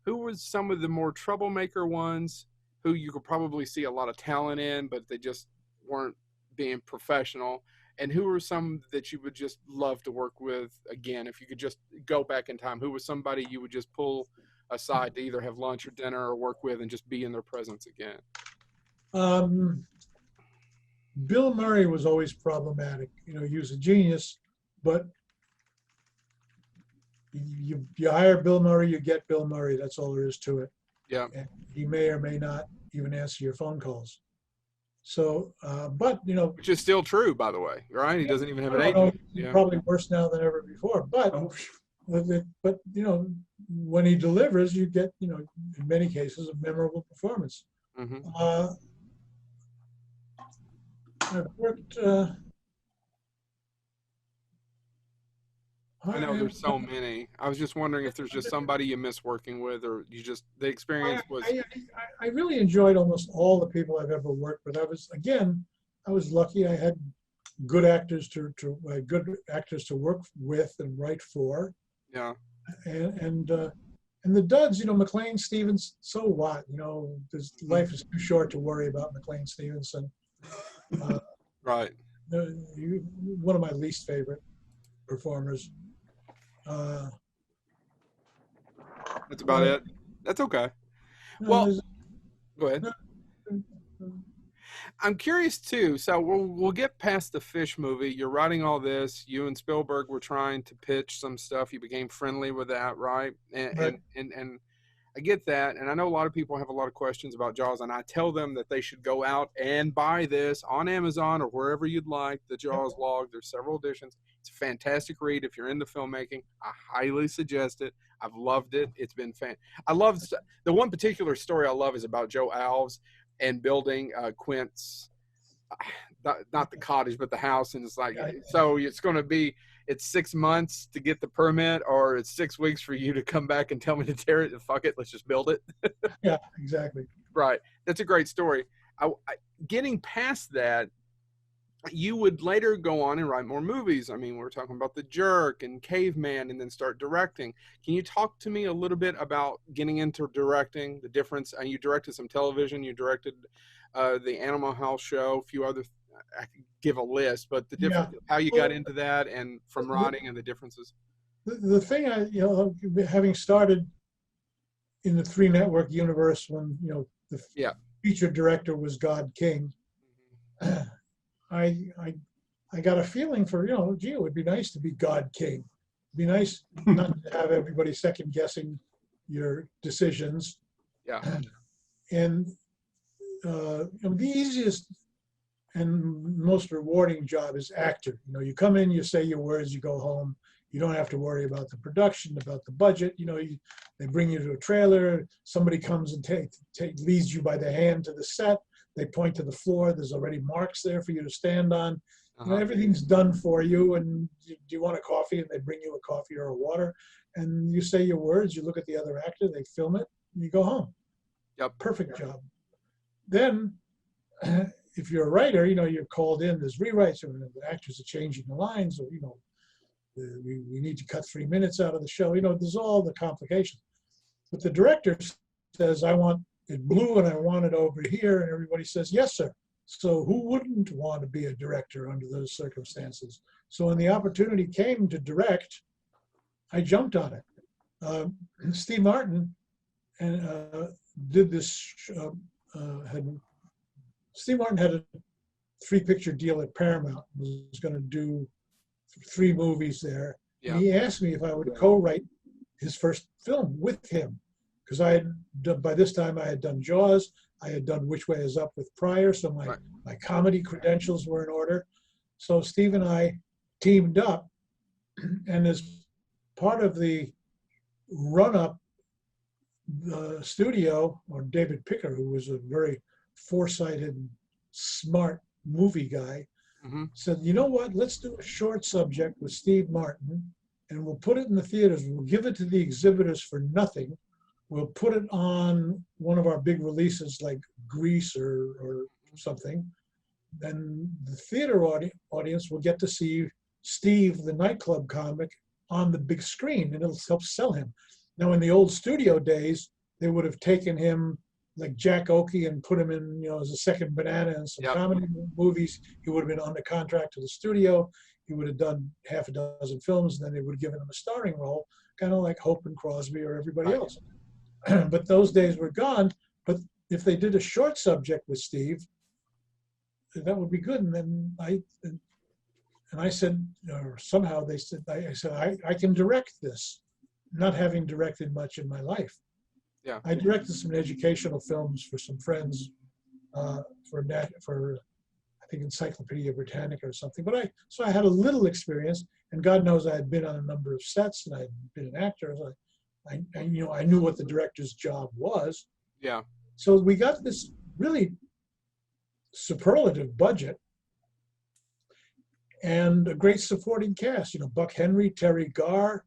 who was some of the more troublemaker ones who you could probably see a lot of talent in, but they just weren't being professional? And who were some that you would just love to work with again? If you could just go back in time, who was somebody you would just pull aside to either have lunch or dinner or work with and just be in their presence again? Bill Murray was always problematic. He was a genius, but you hire Bill Murray, you get Bill Murray. That's all there is to it. Yeah. And he may or may not even answer your phone calls. So, but Which is still true, by the way, right? He doesn't even have an agent. Yeah. Probably worse now than ever before. But when he delivers, you get in many cases a memorable performance. Mm-hmm. I've worked. I know there's so many. I was just wondering if there's just somebody you miss working with, or you just the experience was. I really enjoyed almost all the people I've ever worked with. I was lucky. I had good actors to work with and write for. Yeah. And the duds, McLean Stevens. So what? Life is too short to worry about McLean Stevenson. Right. One of my least favorite performers. That's about it. That's okay. Well, go ahead. I'm curious too. So we'll get past the Fish movie. You're writing all this. You and Spielberg were trying to pitch some stuff. You became friendly with that, right? And I get that. And I know a lot of people have a lot of questions about Jaws, and I tell them that they should go out and buy this on Amazon or wherever you'd like, the Jaws log. There's several editions. It's a fantastic read if you're into filmmaking. I highly suggest it. I've loved it. It's been I love the one particular story I love is about Joe Alves and building Quint's, not the cottage, but the house. And it's like, so it's going to be, it's 6 months to get the permit, or it's 6 weeks for you to come back and tell me to tear it and fuck it, let's just build it. Yeah, exactly. Right. That's a great story. Getting past that, you would later go on and write more movies. I mean, we're talking about The Jerk and Caveman, and then start directing. Can you talk to me a little bit about getting into directing, the difference? You directed some television, you directed the Animal House show, a few other, I could give a list, but the difference, how you got into that, and from writing, and the differences. The thing, having started in the 3-network universe when, the feature director was God King, I got a feeling for, gee, it would be nice to be God King. It'd be nice not to have everybody second guessing your decisions. Yeah. And the easiest and most rewarding job is actor. You come in, you say your words, you go home. You don't have to worry about the production, about the budget. They bring you to a trailer. Somebody comes and leads you by the hand to the set. They point to the floor. There's already marks there for you to stand on. Everything's done for you. And do you want a coffee? And they bring you a coffee or a water. And you say your words. You look at the other actor. They film it. And you go home. Yep. Perfect job. Then, if you're a writer, you're called in. There's rewrites. Or the actors are changing the lines. Or we need to cut 3 minutes out of the show. There's all the complications. But the director says, I want it blue and I want it over here, and everybody says, yes, sir. So who wouldn't want to be a director under those circumstances? So when the opportunity came to direct, I jumped on it. Steve Martin did this, Steve Martin had a 3-picture deal at Paramount, was going to do 3 movies there. Yeah. And he asked me if I would co-write his first film with him. Because by this time I had done Jaws, I had done Which Way Is Up with Pryor, so my comedy credentials were in order. So Steve and I teamed up, and as part of the run-up, the studio, or David Picker, who was a very foresighted, smart movie guy, said, you know what, let's do a short subject with Steve Martin, and we'll put it in the theaters. We'll give it to the exhibitors for nothing. We'll put it on one of our big releases like Grease or something. Then the theater audience will get to see Steve, the nightclub comic, on the big screen, and it'll help sell him. Now, in the old studio days, they would have taken him like Jack Oakey and put him in, as a second banana in some comedy movies. He would have been under contract to the studio. He would have done half a dozen films, and then they would have given him a starring role, kind of like Hope and Crosby or everybody else. but those days were gone. But if they did a short subject with Steve, that would be good. And then I said, or somehow they said, I said, I can direct this, not having directed much in my life. Yeah. I directed some educational films for some friends, for I think Encyclopedia Britannica or something. But so I had a little experience, and God knows I had been on a number of sets, and I'd been an actor. I knew what the director's job was. Yeah. So we got this really superlative budget and a great supporting cast. Buck Henry, Terry Garr,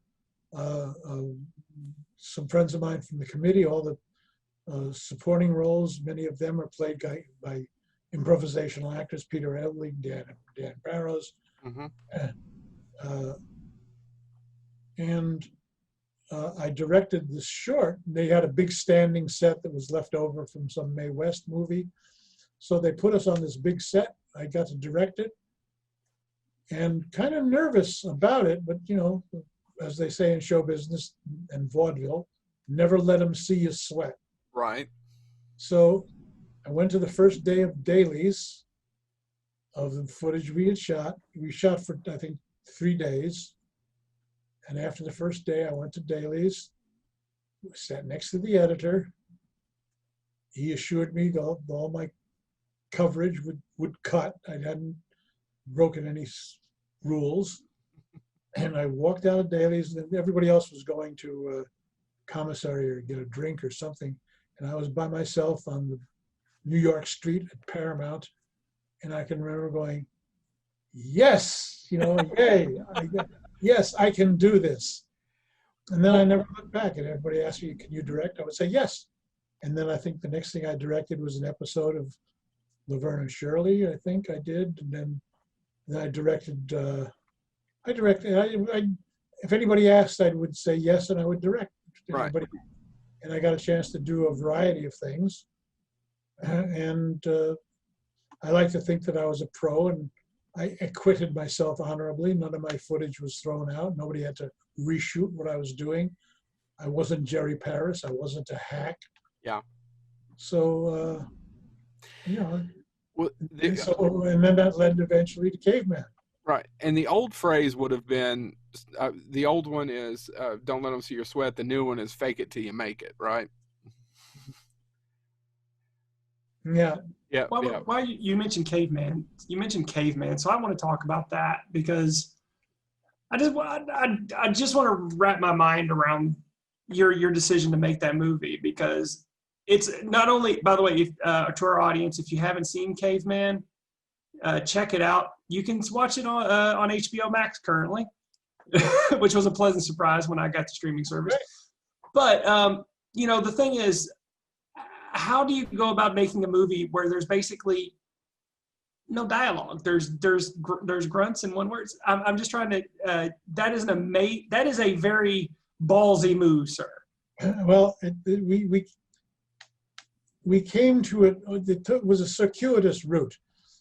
some friends of mine from the committee, all the supporting roles. Many of them are played by improvisational actors: Peter Edling, Dan Barrows, and I directed this short. They had a big standing set that was left over from some Mae West movie, so they put us on this big set. I got to direct it, and kind of nervous about it, but as they say in show business and vaudeville, never let them see you sweat. Right. So I went to the first day of dailies of the footage we had shot. We shot for, I think, 3 days. And after the first day, I went to dailies, sat next to the editor. He assured me that all my coverage would cut. I hadn't broken any rules. And I walked out of dailies, and everybody else was going to commissary or get a drink or something. And I was by myself on the New York street at Paramount. And I can remember going, yes, yay, yes, I can do this. And then I never looked back. And everybody asked me, can you direct? I would say yes. And then I think the next thing I directed was an episode of Laverne and Shirley, I think I did. And then I directed, if anybody asked, I would say yes, and I would direct. Right. And I got a chance to do a variety of things. And I like to think that I was a pro, and I acquitted myself honorably. None of my footage was thrown out. Nobody had to reshoot what I was doing. I wasn't Jerry Paris. I wasn't a hack. Yeah. So, Well, and then that led eventually to Caveman. Right. And the old phrase would have been, the old one is, don't let them see your sweat. The new one is fake it till you make it, right? Yeah. Yeah. Why you mentioned Caveman? So I want to talk about that because I just want to wrap my mind around your decision to make that movie, because it's not only, by the way, to our audience, if you haven't seen Caveman, check it out. You can watch it on HBO Max currently, which was a pleasant surprise when I got the streaming service. But the thing is, how do you go about making a movie where there's basically no dialogue? There's grunts and one words. I'm just trying to. That is a very ballsy move, sir. Well, we came to it. It was a circuitous route.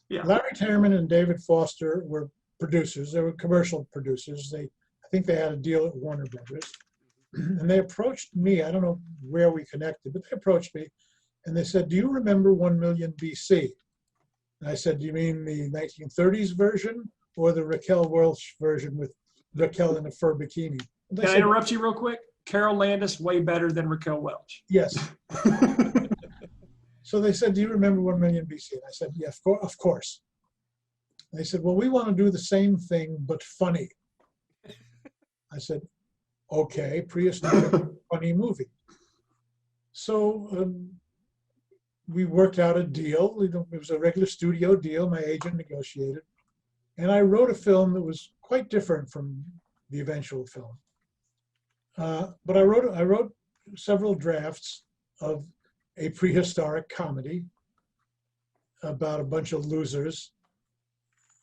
Yeah. Larry Terman and David Foster were producers. They were commercial producers. I think they had a deal at Warner Brothers, and they approached me. I don't know where we connected, but they approached me, and they said, "Do you remember 1 Million BC?" And I said, "Do you mean the 1930s version or the Raquel Welch version with Raquel in a fur bikini?" Can I interrupt you real quick? Carol Landis way better than Raquel Welch. Yes. So they said, "Do you remember 1 Million BC?" And I said, "Yeah, of course." And they said, "Well, we want to do the same thing, but funny." I said, "Okay, prehistoric funny movie." So we worked out a deal. It was a regular studio deal. My agent negotiated. And I wrote a film that was quite different from the eventual film. But I wrote several drafts of a prehistoric comedy about a bunch of losers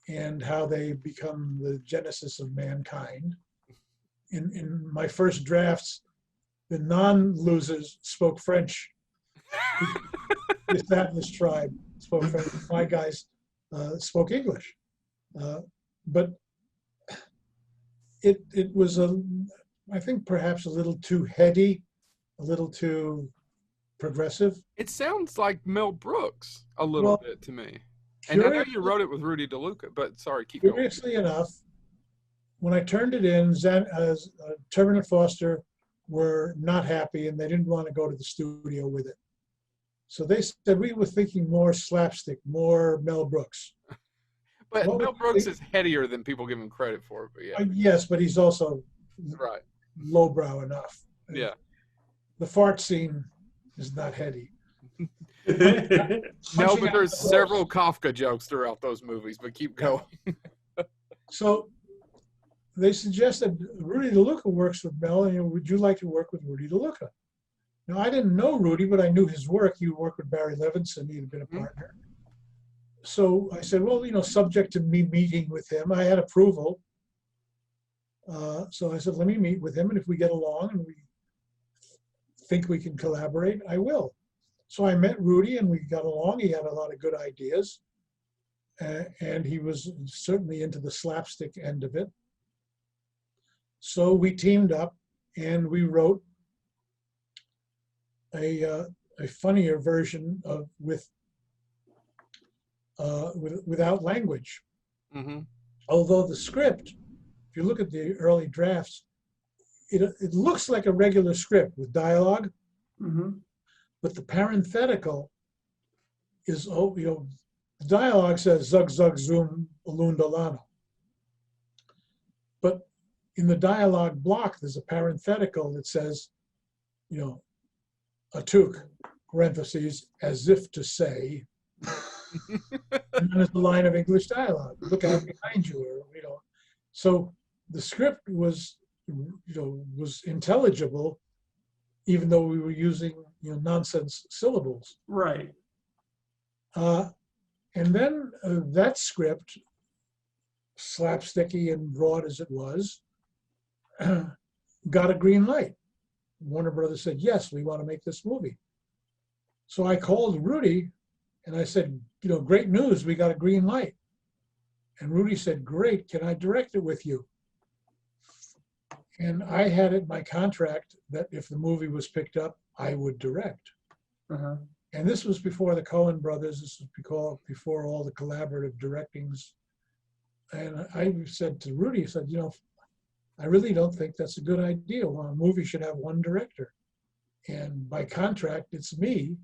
and how they become the genesis of mankind. In my first drafts, the non-losers spoke French. The established tribe spoke French. My guys spoke English. But it was, I think, perhaps a little too heady a little too progressive. It sounds like Mel Brooks a little bit to me. And I know you wrote it with Rudy DeLuca, but sorry, keep going. Curiously enough, when I turned it in, Turner and Foster were not happy and they didn't want to go to the studio with it. So they said we were thinking more slapstick, more Mel Brooks. But Mel Brooks is headier than people give him credit for. But yeah. Yes, but he's also right. Lowbrow enough. Yeah. The fart scene is not heady. No, but there's several Kafka jokes throughout those movies, but keep going. So they suggested Rudy DeLuca works with Mel, and would you like to work with Rudy DeLuca? Now, I didn't know Rudy, but I knew his work. He worked with Barry Levinson. He'd been a partner. So I said, well, subject to me meeting with him, I had approval. So I said, let me meet with him, and if we get along and we think we can collaborate, I will. So I met Rudy, and we got along. He had a lot of good ideas, and he was certainly into the slapstick end of it. So we teamed up, and we wrote a funnier version of without language. Mm-hmm. Although the script, if you look at the early drafts, it looks like a regular script with dialogue, but the parenthetical is, the dialogue says zug zug zoom alundalano. But in the dialogue block, there's a parenthetical that says, atuk, parentheses, as if to say, and then there's a line of English dialogue. Look out behind you, or So the script was intelligible, even though we were using nonsense syllables. Right. And then that script, slapsticky and broad as it was, got a green light. Warner Brothers said, yes, we want to make this movie. So I called Rudy and I said, great news, we got a green light. And Rudy said, great, can I direct it with you? And I had it in my contract that if the movie was picked up, I would direct. Uh-huh. And this was before the Coen brothers, this was before all the collaborative directings. And I said to Rudy, I said, I really don't think that's a good idea. Well, a movie should have one director. And by contract, it's me.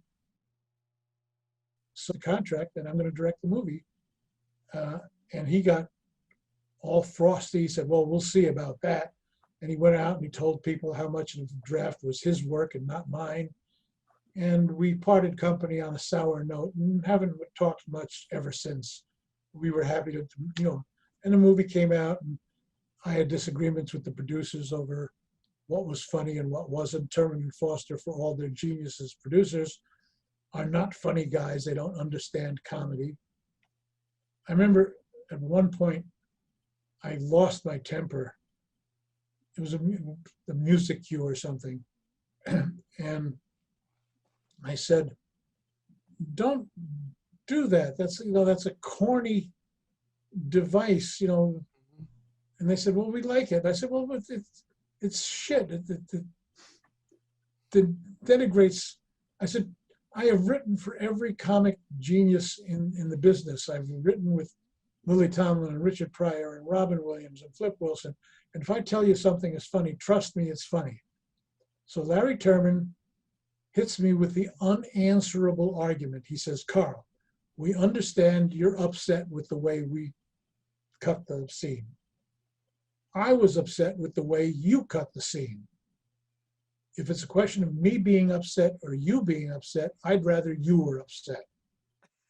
So the contract, and I'm going to direct the movie. And he got all frosty. He said, well, we'll see about that. And he went out and he told people how much of the draft was his work and not mine. And we parted company on a sour note and haven't talked much ever since. We were happy to, and the movie came out and I had disagreements with the producers over what was funny and what wasn't. Turner and Foster, for all their genius as producers, are not funny guys. They don't understand comedy. I remember at one point, I lost my temper. It was the music cue or something. And I said, don't do that. That's a corny device, And they said, well, we like it. I said, well, it's shit. It denigrates. I said, I have written for every comic genius in the business. I've written with Lily Tomlin and Richard Pryor and Robin Williams and Flip Wilson. And if I tell you something is funny, trust me, it's funny. So Larry Terman hits me with the unanswerable argument. He says, Carl, we understand you're upset with the way we cut the scene. I was upset with the way you cut the scene. If it's a question of me being upset or you being upset, I'd rather you were upset.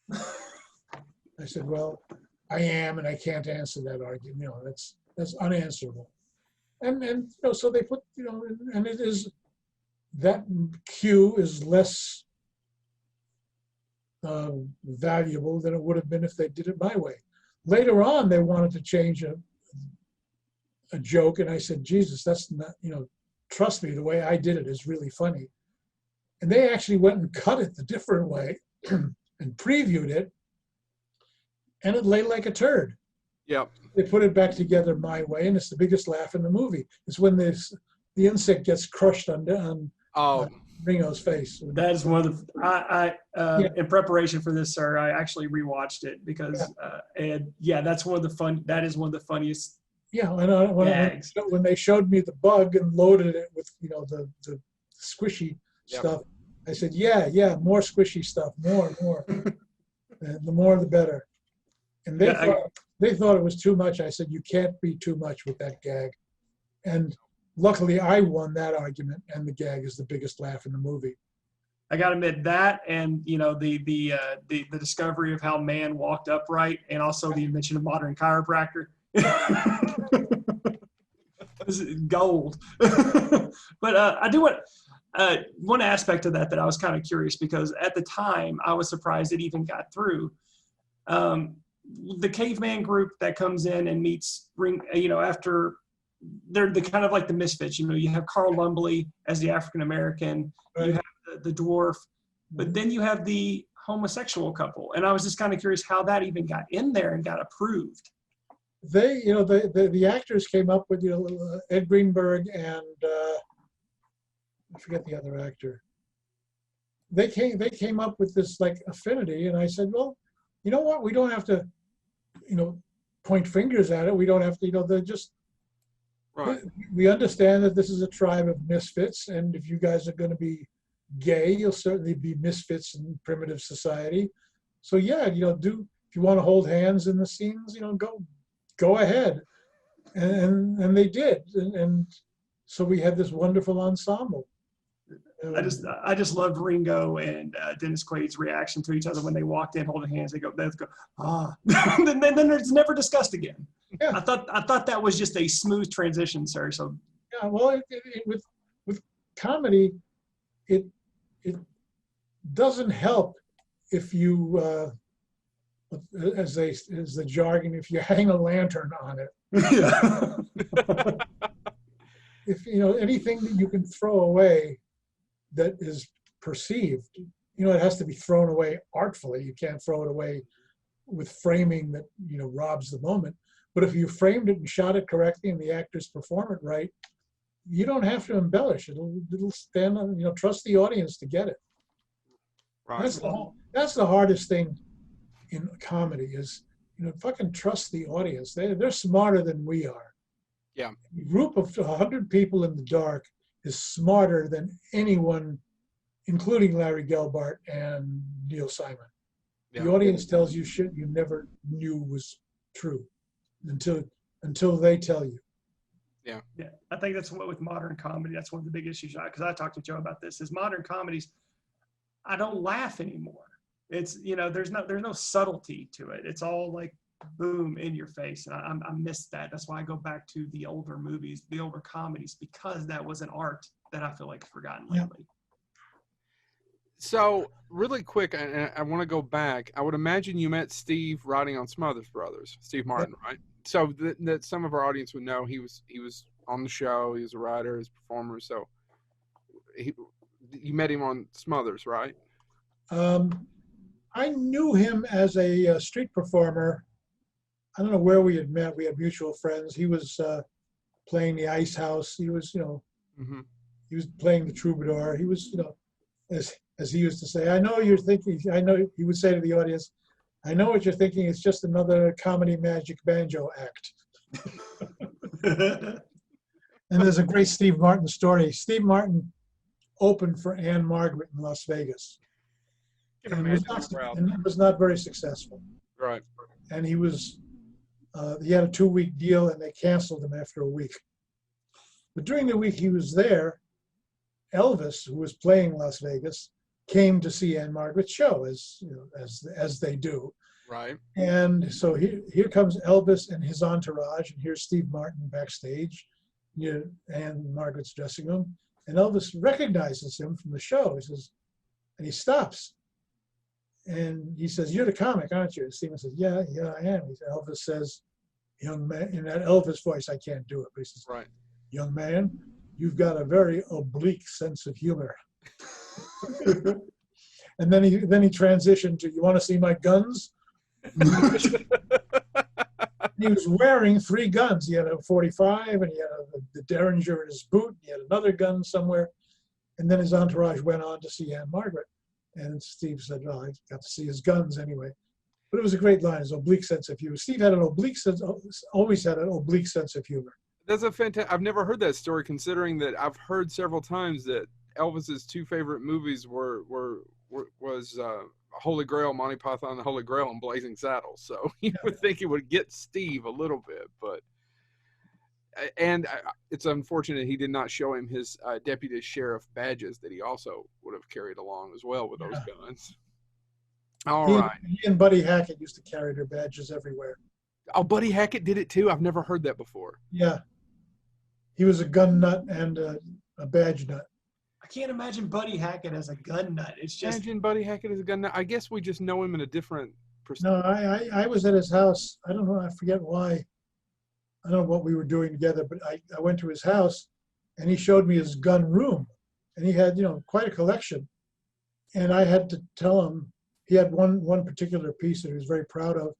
I said, well, I am, and I can't answer that argument. That's unanswerable. And so they put, and it is, that cue is less valuable than it would have been if they did it my way. Later on, they wanted to change a joke, and I said, Jesus, that's not, trust me, the way I did it is really funny. And they actually went and cut it the different way and previewed it, and it lay like a turd. Yep. They put it back together my way, and it's the biggest laugh in the movie. It's when the insect gets crushed on Oh, Ringo's face. That is one of the. Yeah. In preparation for this, sir, I actually rewatched it because, and yeah, that's one of the fun. That is one of the funniest. Yeah, when they showed me the bug and loaded it with the squishy stuff, I said, yeah, more squishy stuff, more. And the more the better. And they thought it was too much. I said, you can't be too much with that gag. And luckily, I won that argument, and the gag is the biggest laugh in the movie. I gotta admit that, and the discovery of how man walked upright, and also the invention of modern chiropractor. This is gold. But I do want one aspect of that I was kind of curious, because at the time I was surprised it even got through. The caveman group that comes in and meets after they're the kind of like the misfits. You have Carl Lumbly as the African American, right. You have the dwarf, but then you have the homosexual couple, and I was just kind of curious how that even got in there and got approved. They, the actors came up with Ed Greenberg and I forget the other actor. They came up with this like affinity, and I said, well, you know what? We don't have to, point fingers at it. We don't have to, they're just. Right. We understand that this is a tribe of misfits, and if you guys are going to be gay, you'll certainly be misfits in primitive society. So yeah, if you want to hold hands in the scenes, go ahead, and they did, and so we had this wonderful ensemble. I just loved Ringo and Dennis Quaid's reaction to each other when they walked in holding hands. They go, ah. then it's never discussed again. Yeah. I thought that was just a smooth transition, sir. So yeah, well, with comedy, it doesn't help if you as the jargon, if you hang a lantern on it. Yeah. If anything that you can throw away that is perceived, it has to be thrown away artfully. You can't throw it away with framing that robs the moment. But if you framed it and shot it correctly and the actors perform it right, you don't have to embellish. It'll stand on, trust the audience to get it. Right. That's the hardest thing in comedy is, fucking trust the audience. They're smarter than we are. Yeah. A group of 100 people in the dark is smarter than anyone, including Larry Gelbart and Neil Simon. Yeah. The audience tells you shit you never knew was true until they tell you. Yeah. I think that's what with modern comedy, that's one of the big issues. Because I talked to Joe about this, is modern comedies, I don't laugh anymore. It's, there's no subtlety to it. It's all like boom in your face, and I miss that. That's why I go back to the older movies, the older comedies, because that was an art that I feel like forgotten lately. So really quick, I want to go back. I would imagine you met Steve writing on Smothers Brothers, Steve Martin, right? So that some of our audience would know he was on the show. He was a writer, he was a performer. So you met him on Smothers, right? I knew him as a street performer. I don't know where we had met. We had mutual friends. He was playing the Ice House. He was, he was playing the Troubadour. He was, as he used to say, I know you're thinking, he would say to the audience, I know what you're thinking. It's just another comedy magic banjo act. And there's a great Steve Martin story. Steve Martin opened for Anne Margaret in Las Vegas. And it was not very successful. Right. And he was, he had a 2-week deal, and they canceled him after a week. But during the week he was there, Elvis, who was playing Las Vegas, came to see Anne Margaret's show, as they do. Right. And so here comes Elvis and his entourage, and here's Steve Martin backstage near Anne Margaret's dressing room, and Elvis recognizes him from the show. He says, and he stops, and he says, "You're the comic, aren't you?" And Stephen says, "Yeah, I am." Elvis says, "Young man," in that Elvis voice, I can't do it, but he says, "Right, young man, you've got a very oblique sense of humor." And then he transitioned to, "You want to see my guns?" He was wearing 3 guns. He had a .45, and he had the Derringer in his boot. He had another gun somewhere. And then his entourage went on to see Aunt Margaret. And Steve said, well, I got to see his guns anyway. But it was a great line, his oblique sense of humor. Steve had always had an oblique sense of humor. That's a fantastic. I've never heard that story, considering that I've heard several times that Elvis's two favorite movies was Holy Grail, Monty Python and the Holy Grail, and Blazing Saddles. So you would think it would get Steve a little bit, but it's unfortunate he did not show him his deputy sheriff badges that he also would have carried along as well with those guns. All right. He and Buddy Hackett used to carry their badges everywhere. Oh, Buddy Hackett did it too? I've never heard that before. Yeah. He was a gun nut and a badge nut. I can't imagine Buddy Hackett as a gun nut. It's just Imagine Buddy Hackett as a gun nut. I guess we just know him in a different perspective. No, I was at his house. I don't know. I forget why. I don't know what we were doing together, but I went to his house and he showed me his gun room. And he had, quite a collection. And I had to tell him, he had one particular piece that he was very proud of.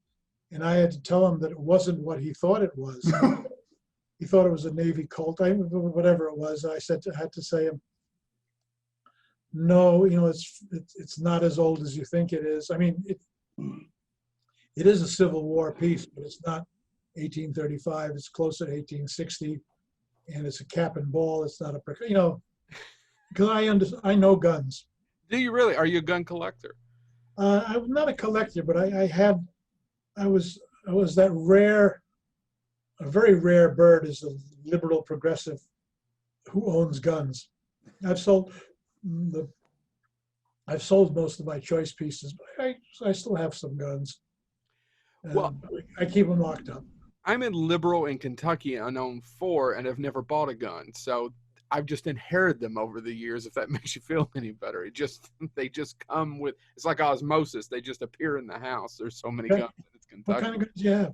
And I had to tell him that it wasn't what he thought it was. He thought it was a Navy Colt, whatever it was. I had to say him, no, it's not as old as you think it is. I mean, it is a Civil War piece, but it's not 1835. It's closer to 1860, and it's a cap and ball. It's not a, because I know guns. Do you really? Are you a gun collector? I'm not a collector, but I was that a very rare bird is the liberal progressive who owns guns. I've sold most of my choice pieces, but I still have some guns. Well, I keep them locked up. I'm in Liberal in Kentucky and own 4 and have never bought a gun. So I've just inherited them over the years, if that makes you feel any better. They just come with, it's like osmosis. They just appear in the house. There's so many guns in Kentucky. What kind of guns do you have?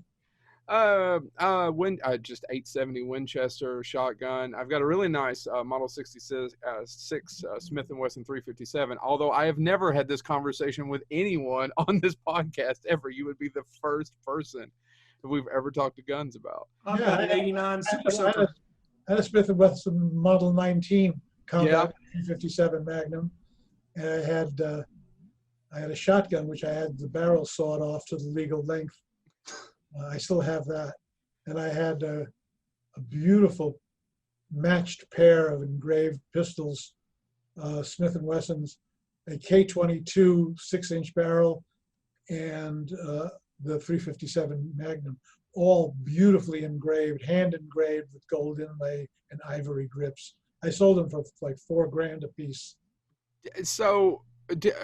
Just 870 Winchester shotgun. I've got a really nice Model 66 Smith & Wesson 357. Although I have never had this conversation with anyone on this podcast ever. You would be the first person that we've ever talked to guns about. I've got an 89 Super Soaker. I had a Smith & Wesson Model 19 Combat 357 Magnum, and I had a shotgun which I had the barrel sawed off to the legal length. I still have that. And I had a beautiful matched pair of engraved pistols, Smith & Wesson's, a K22 6-inch barrel, and the 357 Magnum, all beautifully engraved, hand engraved with gold inlay and ivory grips. I sold them for like $4,000 a piece. So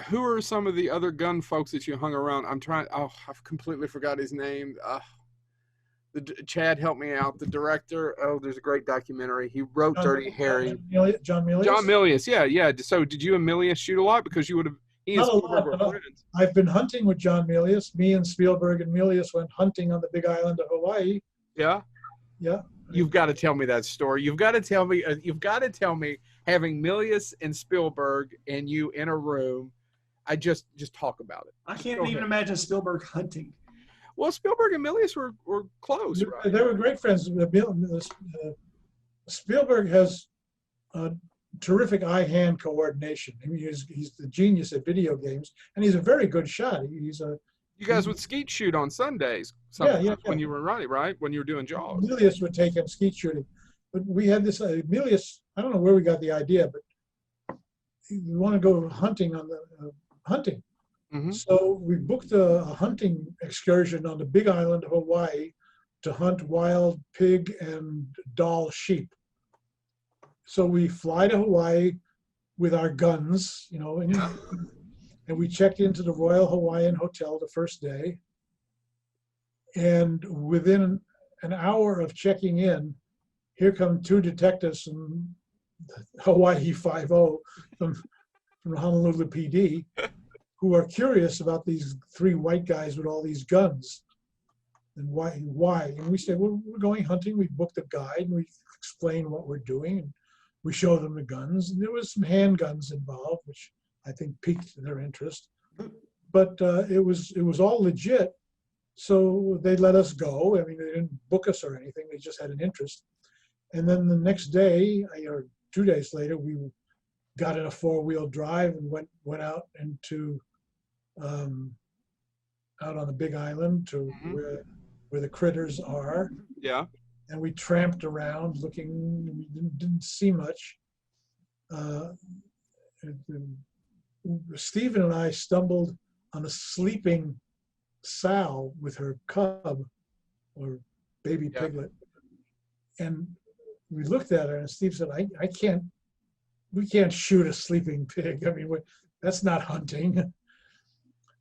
who are some of the other gun folks that you hung around? I've completely forgot his name. Chad, help me out. The director. Oh, there's a great documentary. He wrote Dirty Harry. John Milius? John Milius, yeah. So did you and Milius shoot a lot? Because you would have, he and Spielberg were friends. I've been hunting with John Milius. Me and Spielberg and Milius went hunting on the big island of Hawaii. Yeah? Yeah. You've got to tell me that story. You've got to tell me having Milius and Spielberg and you in a room. I just talk about it. I can't even imagine Spielberg hunting. Well, Spielberg and Milius were close, right? They were great friends. Spielberg has terrific eye-hand coordination. I mean, he's the genius at video games, and he's a very good shot. You guys would skeet shoot on Sundays when you were running, right? When you were doing jaws. Milius would take him skeet shooting. But we had this, Milius, I don't know where we got the idea, but we want to go hunting on the hunting. Mm-hmm. So we booked a hunting excursion on the big island of Hawaii to hunt wild pig and doll sheep. So we fly to Hawaii with our guns, and we checked into the Royal Hawaiian Hotel the first day. And within an hour of checking in, here come 2 detectives from Hawaii 5-0 from Honolulu PD, who are curious about these 3 white guys with all these guns. And why? And we said, well, we're going hunting. We booked a guide and we explain what we're doing. And we show them the guns. And there was some handguns involved, which I think piqued their interest. But it was all legit. So they let us go. I mean, they didn't book us or anything. They just had an interest. And then the next day, or 2 days later, we got in a 4-wheel drive and went out into out on the Big Island to where the critters are. Yeah. And we tramped around looking. We didn't see much. Stephen and I stumbled on a sleeping sow with her cub or baby piglet. And we looked at her and Steve said, we can't shoot a sleeping pig. I mean, that's not hunting.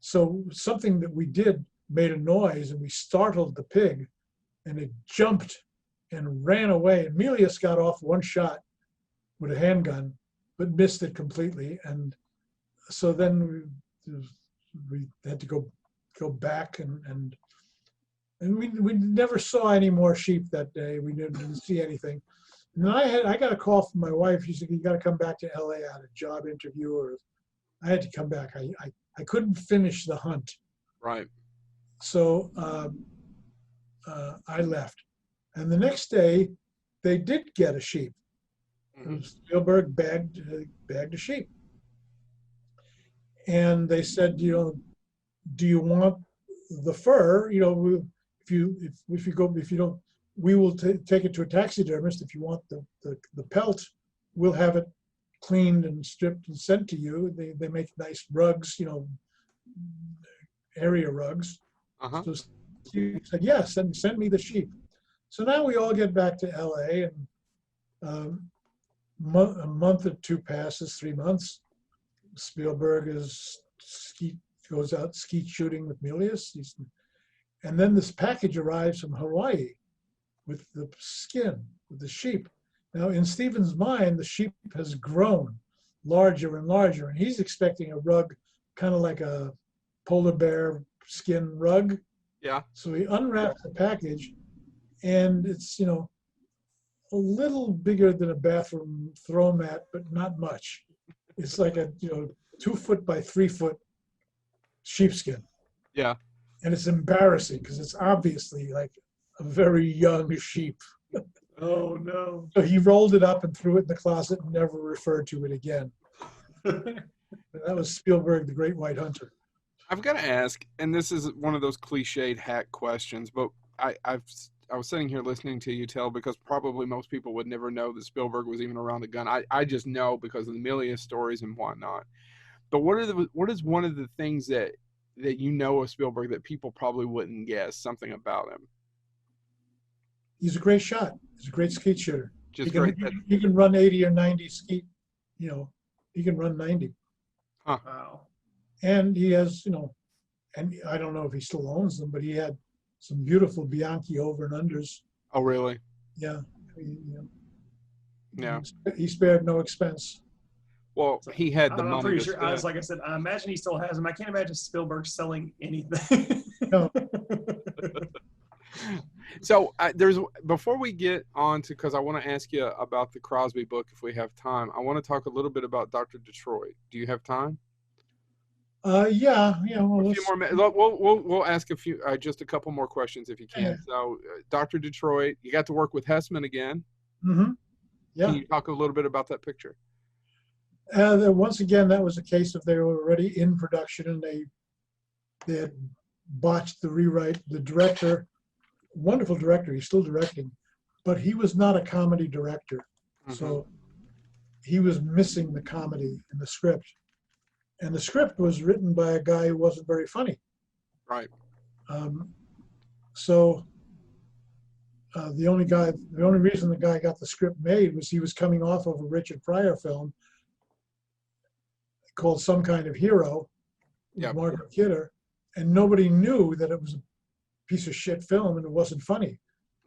So something that we did made a noise and we startled the pig and it jumped and ran away. And Milius got off one shot with a handgun, but missed it completely. And so then we had to go back and we never saw any more sheep that day. We didn't see anything. And then I got a call from my wife. She said, "You got to come back to LA. I had a job interview," or I had to come back. I couldn't finish the hunt. Right. So I left. And the next day, they did get a sheep. Spielberg bagged a sheep. And they said, do you want the fur? If you don't, we will take it to a taxidermist. If you want the pelt, we'll have it cleaned and stripped and sent to you. They make nice rugs, area rugs. So he said, yes, send me the sheep. So now we all get back to LA, and a month or two passes, 3 months. Spielberg goes out skeet shooting with Milius. And then this package arrives from Hawaii with the skin, with the sheep. Now, in Stephen's mind, the sheep has grown larger and larger, and he's expecting a rug, kind of like a polar bear skin rug. Yeah. So he unwraps the package, and it's, a little bigger than a bathroom throw mat, but not much. It's like a, 2 foot by 3 foot sheepskin. Yeah. And it's embarrassing because it's obviously like a very young sheep. Oh, no. So he rolled it up and threw it in the closet and never referred to it again. That was Spielberg, the Great White Hunter. I've got to ask, and this is one of those cliched hack questions, but I was sitting here listening to you tell, because probably most people would never know that Spielberg was even around a gun. I just know because of the Milius stories and whatnot. But what is one of the things that you know of Spielberg that people probably wouldn't guess something about him? He's a great shot. He's a great skeet shooter. Just he can run 80 or 90 skeet. He can run 90. Huh. Wow. And he has, and I don't know if he still owns them, but he had some beautiful Bianchi over and unders. Oh, really? Yeah. Yeah. He spared no expense. Well, he had the money. I'm pretty to sure. spend. Like I said, I imagine he still has them. I can't imagine Spielberg selling anything. No. So before we get on to, because I want to ask you about the Crosby book if we have time, I want to talk a little bit about Dr. Detroit. Do you have time? Yeah. Well, a few more minutes. We'll ask just a couple more questions if you can. Yeah. So, Dr. Detroit, you got to work with Hessman again. Mm-hmm. Yeah. Can you talk a little bit about that picture? Once again, that was a case of they were already in production and they had botched the rewrite. The director, wonderful director, he's still directing, but he was not a comedy director. Mm-hmm. So he was missing the comedy in the script. And the script was written by a guy who wasn't very funny. Right. So the only reason the guy got the script made was he was coming off of a Richard Pryor film called Some Kind of Hero, with Margaret Kidder, and nobody knew that it was a piece of shit film and it wasn't funny.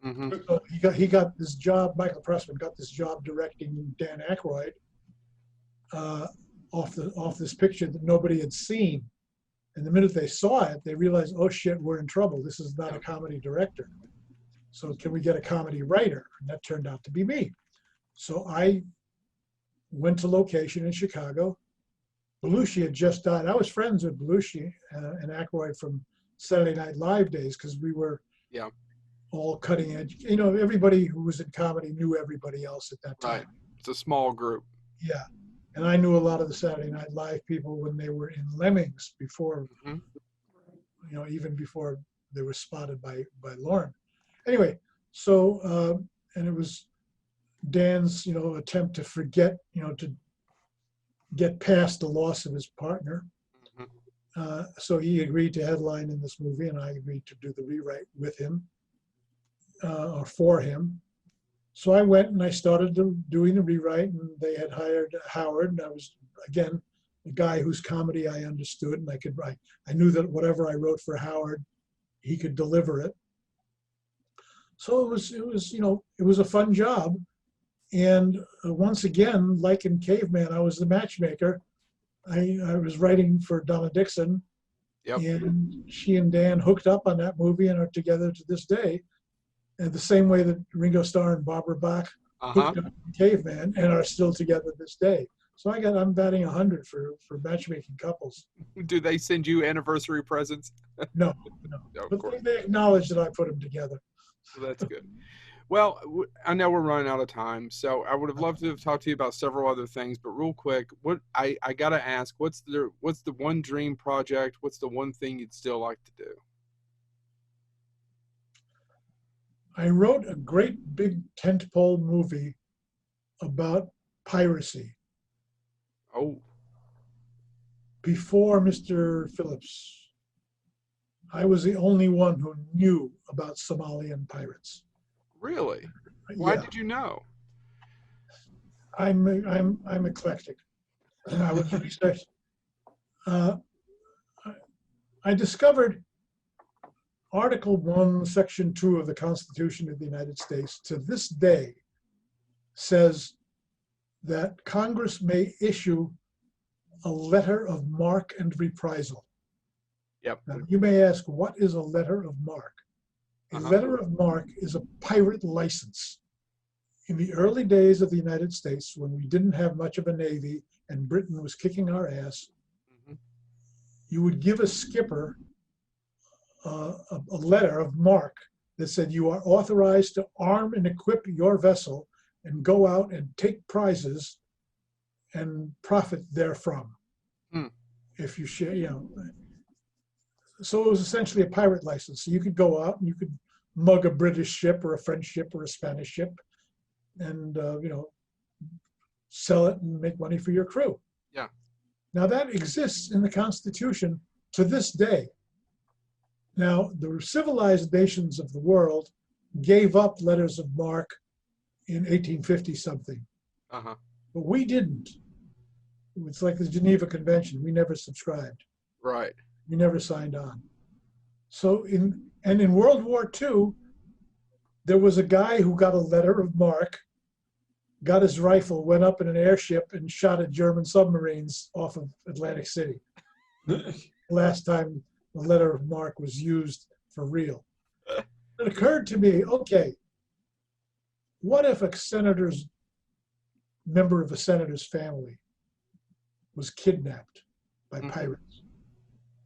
Mm-hmm. So he got this job. Michael Pressman got this job directing Dan Aykroyd off this picture that nobody had seen. And the minute they saw it, they realized, oh shit, we're in trouble. This is not a comedy director. So can we get a comedy writer? And that turned out to be me. So I went to location in Chicago. Belushi had just died. I was friends with Belushi and Aykroyd from Saturday Night Live days because we were all cutting edge. Everybody who was in comedy knew everybody else at that time. Right. It's a small group. Yeah. And I knew a lot of the Saturday Night Live people when they were in Lemmings before, Mhm. even before they were spotted by Lauren. Anyway, so and it was Dan's attempt to forget, to get past the loss of his partner. Mhm. So he agreed to headline in this movie, and I agreed to do the rewrite with him or for him. So I went and I started doing the rewrite, and they had hired Howard, and I was, again, a guy whose comedy I understood, and I could write. I knew that whatever I wrote for Howard, he could deliver it. So it was a fun job. And once again, like in Caveman, I was the matchmaker. I was writing for Donna Dixon, Yep. and she and Dan hooked up on that movie and are together to this day. And the same way that Ringo Starr and Barbara Bach hooked up in Caveman and are still together this day. So I'm batting 100 for matchmaking couples. Do they send you anniversary presents? No. Of But course. they acknowledge that I put them together. Well, that's good. Well, I know we're running out of time, so I would have loved to have talked to you about several other things, but real quick, what I gotta ask, what's the one dream project? What's the one thing you'd still like to do? I wrote a great big tentpole movie about piracy Oh, before Mr. Phillips. I was the only one who knew about Somalian pirates. really? Why Yeah, did you know? I'm eclectic. I was research. Uh, I discovered Article 1, Section 2 of the Constitution of the United States to this day says that Congress may issue a letter of marque and reprisal. Yep. Now, you may ask, what is a letter of marque? A letter of marque is a pirate license. In the early days of the United States, when we didn't have much of a navy and Britain was kicking our ass, you would give a skipper a letter of marque that said you are authorized to arm and equip your vessel and go out and take prizes and profit therefrom. If you share, So it was essentially a pirate license. So you could go out and you could mug a British ship or a French ship or a Spanish ship and, sell it and make money for your crew. Yeah. Now that exists in the Constitution to this day. Now, the civilized nations of the world gave up letters of marque in 1850 something, but we didn't. It's like the Geneva Convention. We never subscribed. Right. We never signed on. So in World War II, there was a guy who got a letter of marque, got his rifle, went up in an airship and shot at German submarines off of Atlantic City. Last time the letter of marque was used for real. It occurred to me, okay, what if a member of a senator's family was kidnapped by pirates?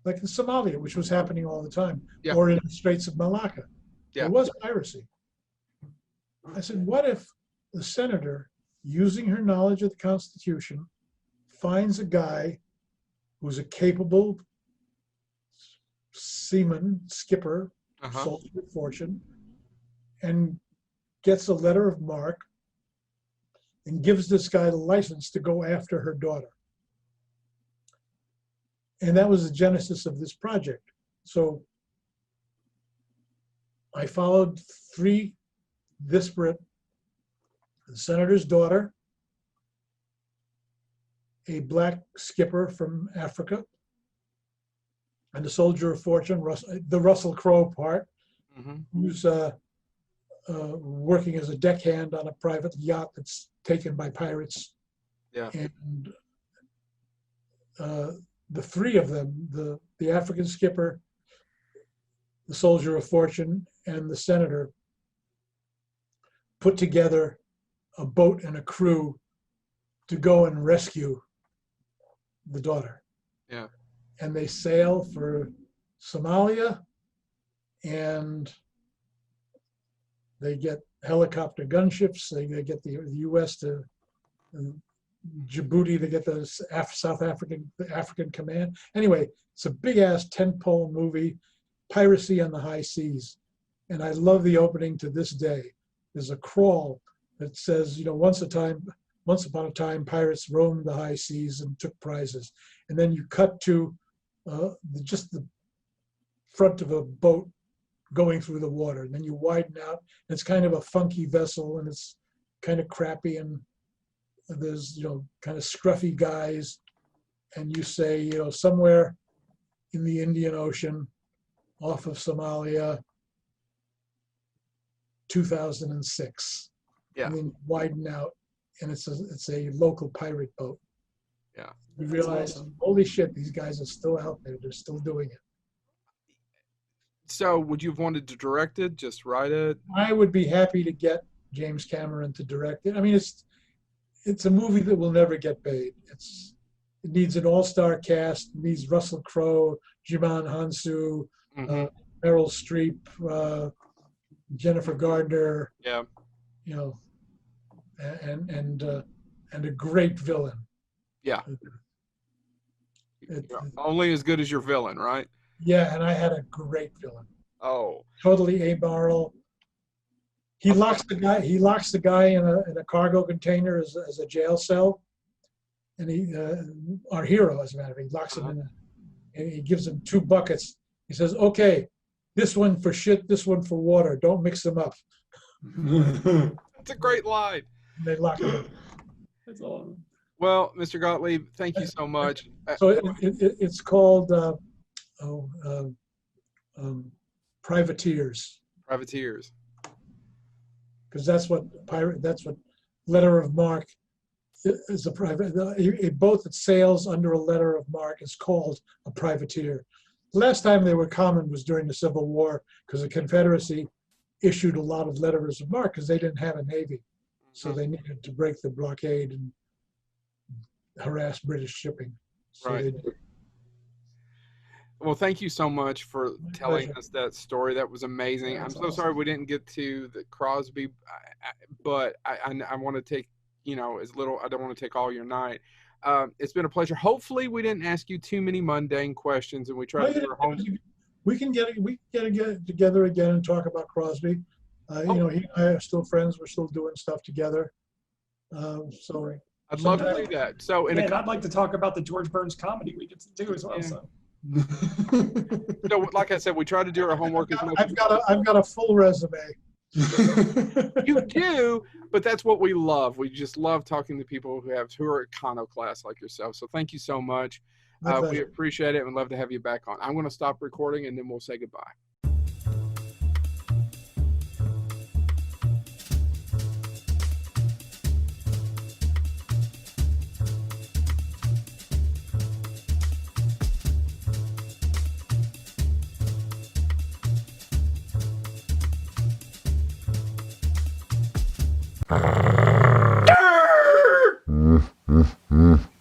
Like in Somalia, which was happening all the time, or in the Straits of Malacca. There was piracy. I said, what if the senator, using her knowledge of the Constitution, finds a guy who's a capable seaman, skipper, soldier of fortune, and gets a letter of marque and gives this guy the license to go after her daughter. And that was the genesis of this project. So I followed 3 disparate: the senator's daughter, a black skipper from Africa, and a soldier of fortune, the Russell Crowe part, who's working as a deckhand on a private yacht that's taken by pirates. And the 3 of them, the African skipper, the soldier of fortune, and the senator, put together a boat and a crew to go and rescue the daughter. Yeah. And they sail for Somalia, and they get helicopter gunships. They get the U.S. to Djibouti to get the South African command. Anyway, it's a big ass tentpole movie, piracy on the high seas, and I love the opening to this day. There's a crawl that says, once upon a time, pirates roamed the high seas and took prizes, and then you cut to just the front of a boat going through the water, and then you widen out, and it's kind of a funky vessel, and it's kind of crappy, and there's kind of scruffy guys, and you say somewhere in the Indian Ocean off of Somalia, 2006. Yeah. And then widen out, and it's a local pirate boat. Yeah. You realize, holy shit, these guys are still out there. They're still doing it. So would you have wanted to direct it, just write it? I would be happy to get James Cameron to direct it. I mean, it's a movie that will never get paid. It needs an all-star cast. It needs Russell Crowe, Jimon Hansu, Meryl Streep, Jennifer Gardner. Yeah. And a great villain. Yeah. Only as good as your villain, right? Yeah, and I had a great villain. Oh. Totally amoral. He locks the guy in a cargo container as a jail cell, and our hero, as a matter of fact, he locks him and he gives him 2 buckets. He says, "Okay, this one for shit, this one for water. Don't mix them up." That's a great line. And they lock him. That's awesome. Well, Mr. Gottlieb, thank you so much. So it's called Privateers. Privateers. Because that's what letter of marque is. A boat that sails under a letter of marque is called a privateer. The last time they were common was during the Civil War, because the Confederacy issued a lot of letters of marque because they didn't have a navy, so they needed to break the blockade and harass British shipping. So right. they did. Well, thank you so much for telling us that story. That was amazing. I'm so sorry we didn't get to the Crosby, but I want to take, as little, I don't want to take all your night. It's been a pleasure. Hopefully we didn't ask you too many mundane questions, and we tried to do our home. We can get together again and talk about Crosby. He and I are still friends. We're still doing stuff together. So I'd love to do that. So, I'd like to talk about the George Burns comedy we get to do as well. Yeah. So. So, like I said, we try to do our homework as much. I've got a full resume. You do, but that's what we love. We just love talking to people who are iconoclasts like yourself. So thank you so much. We appreciate it and love to have you back on. I'm going to stop recording and then we'll say goodbye.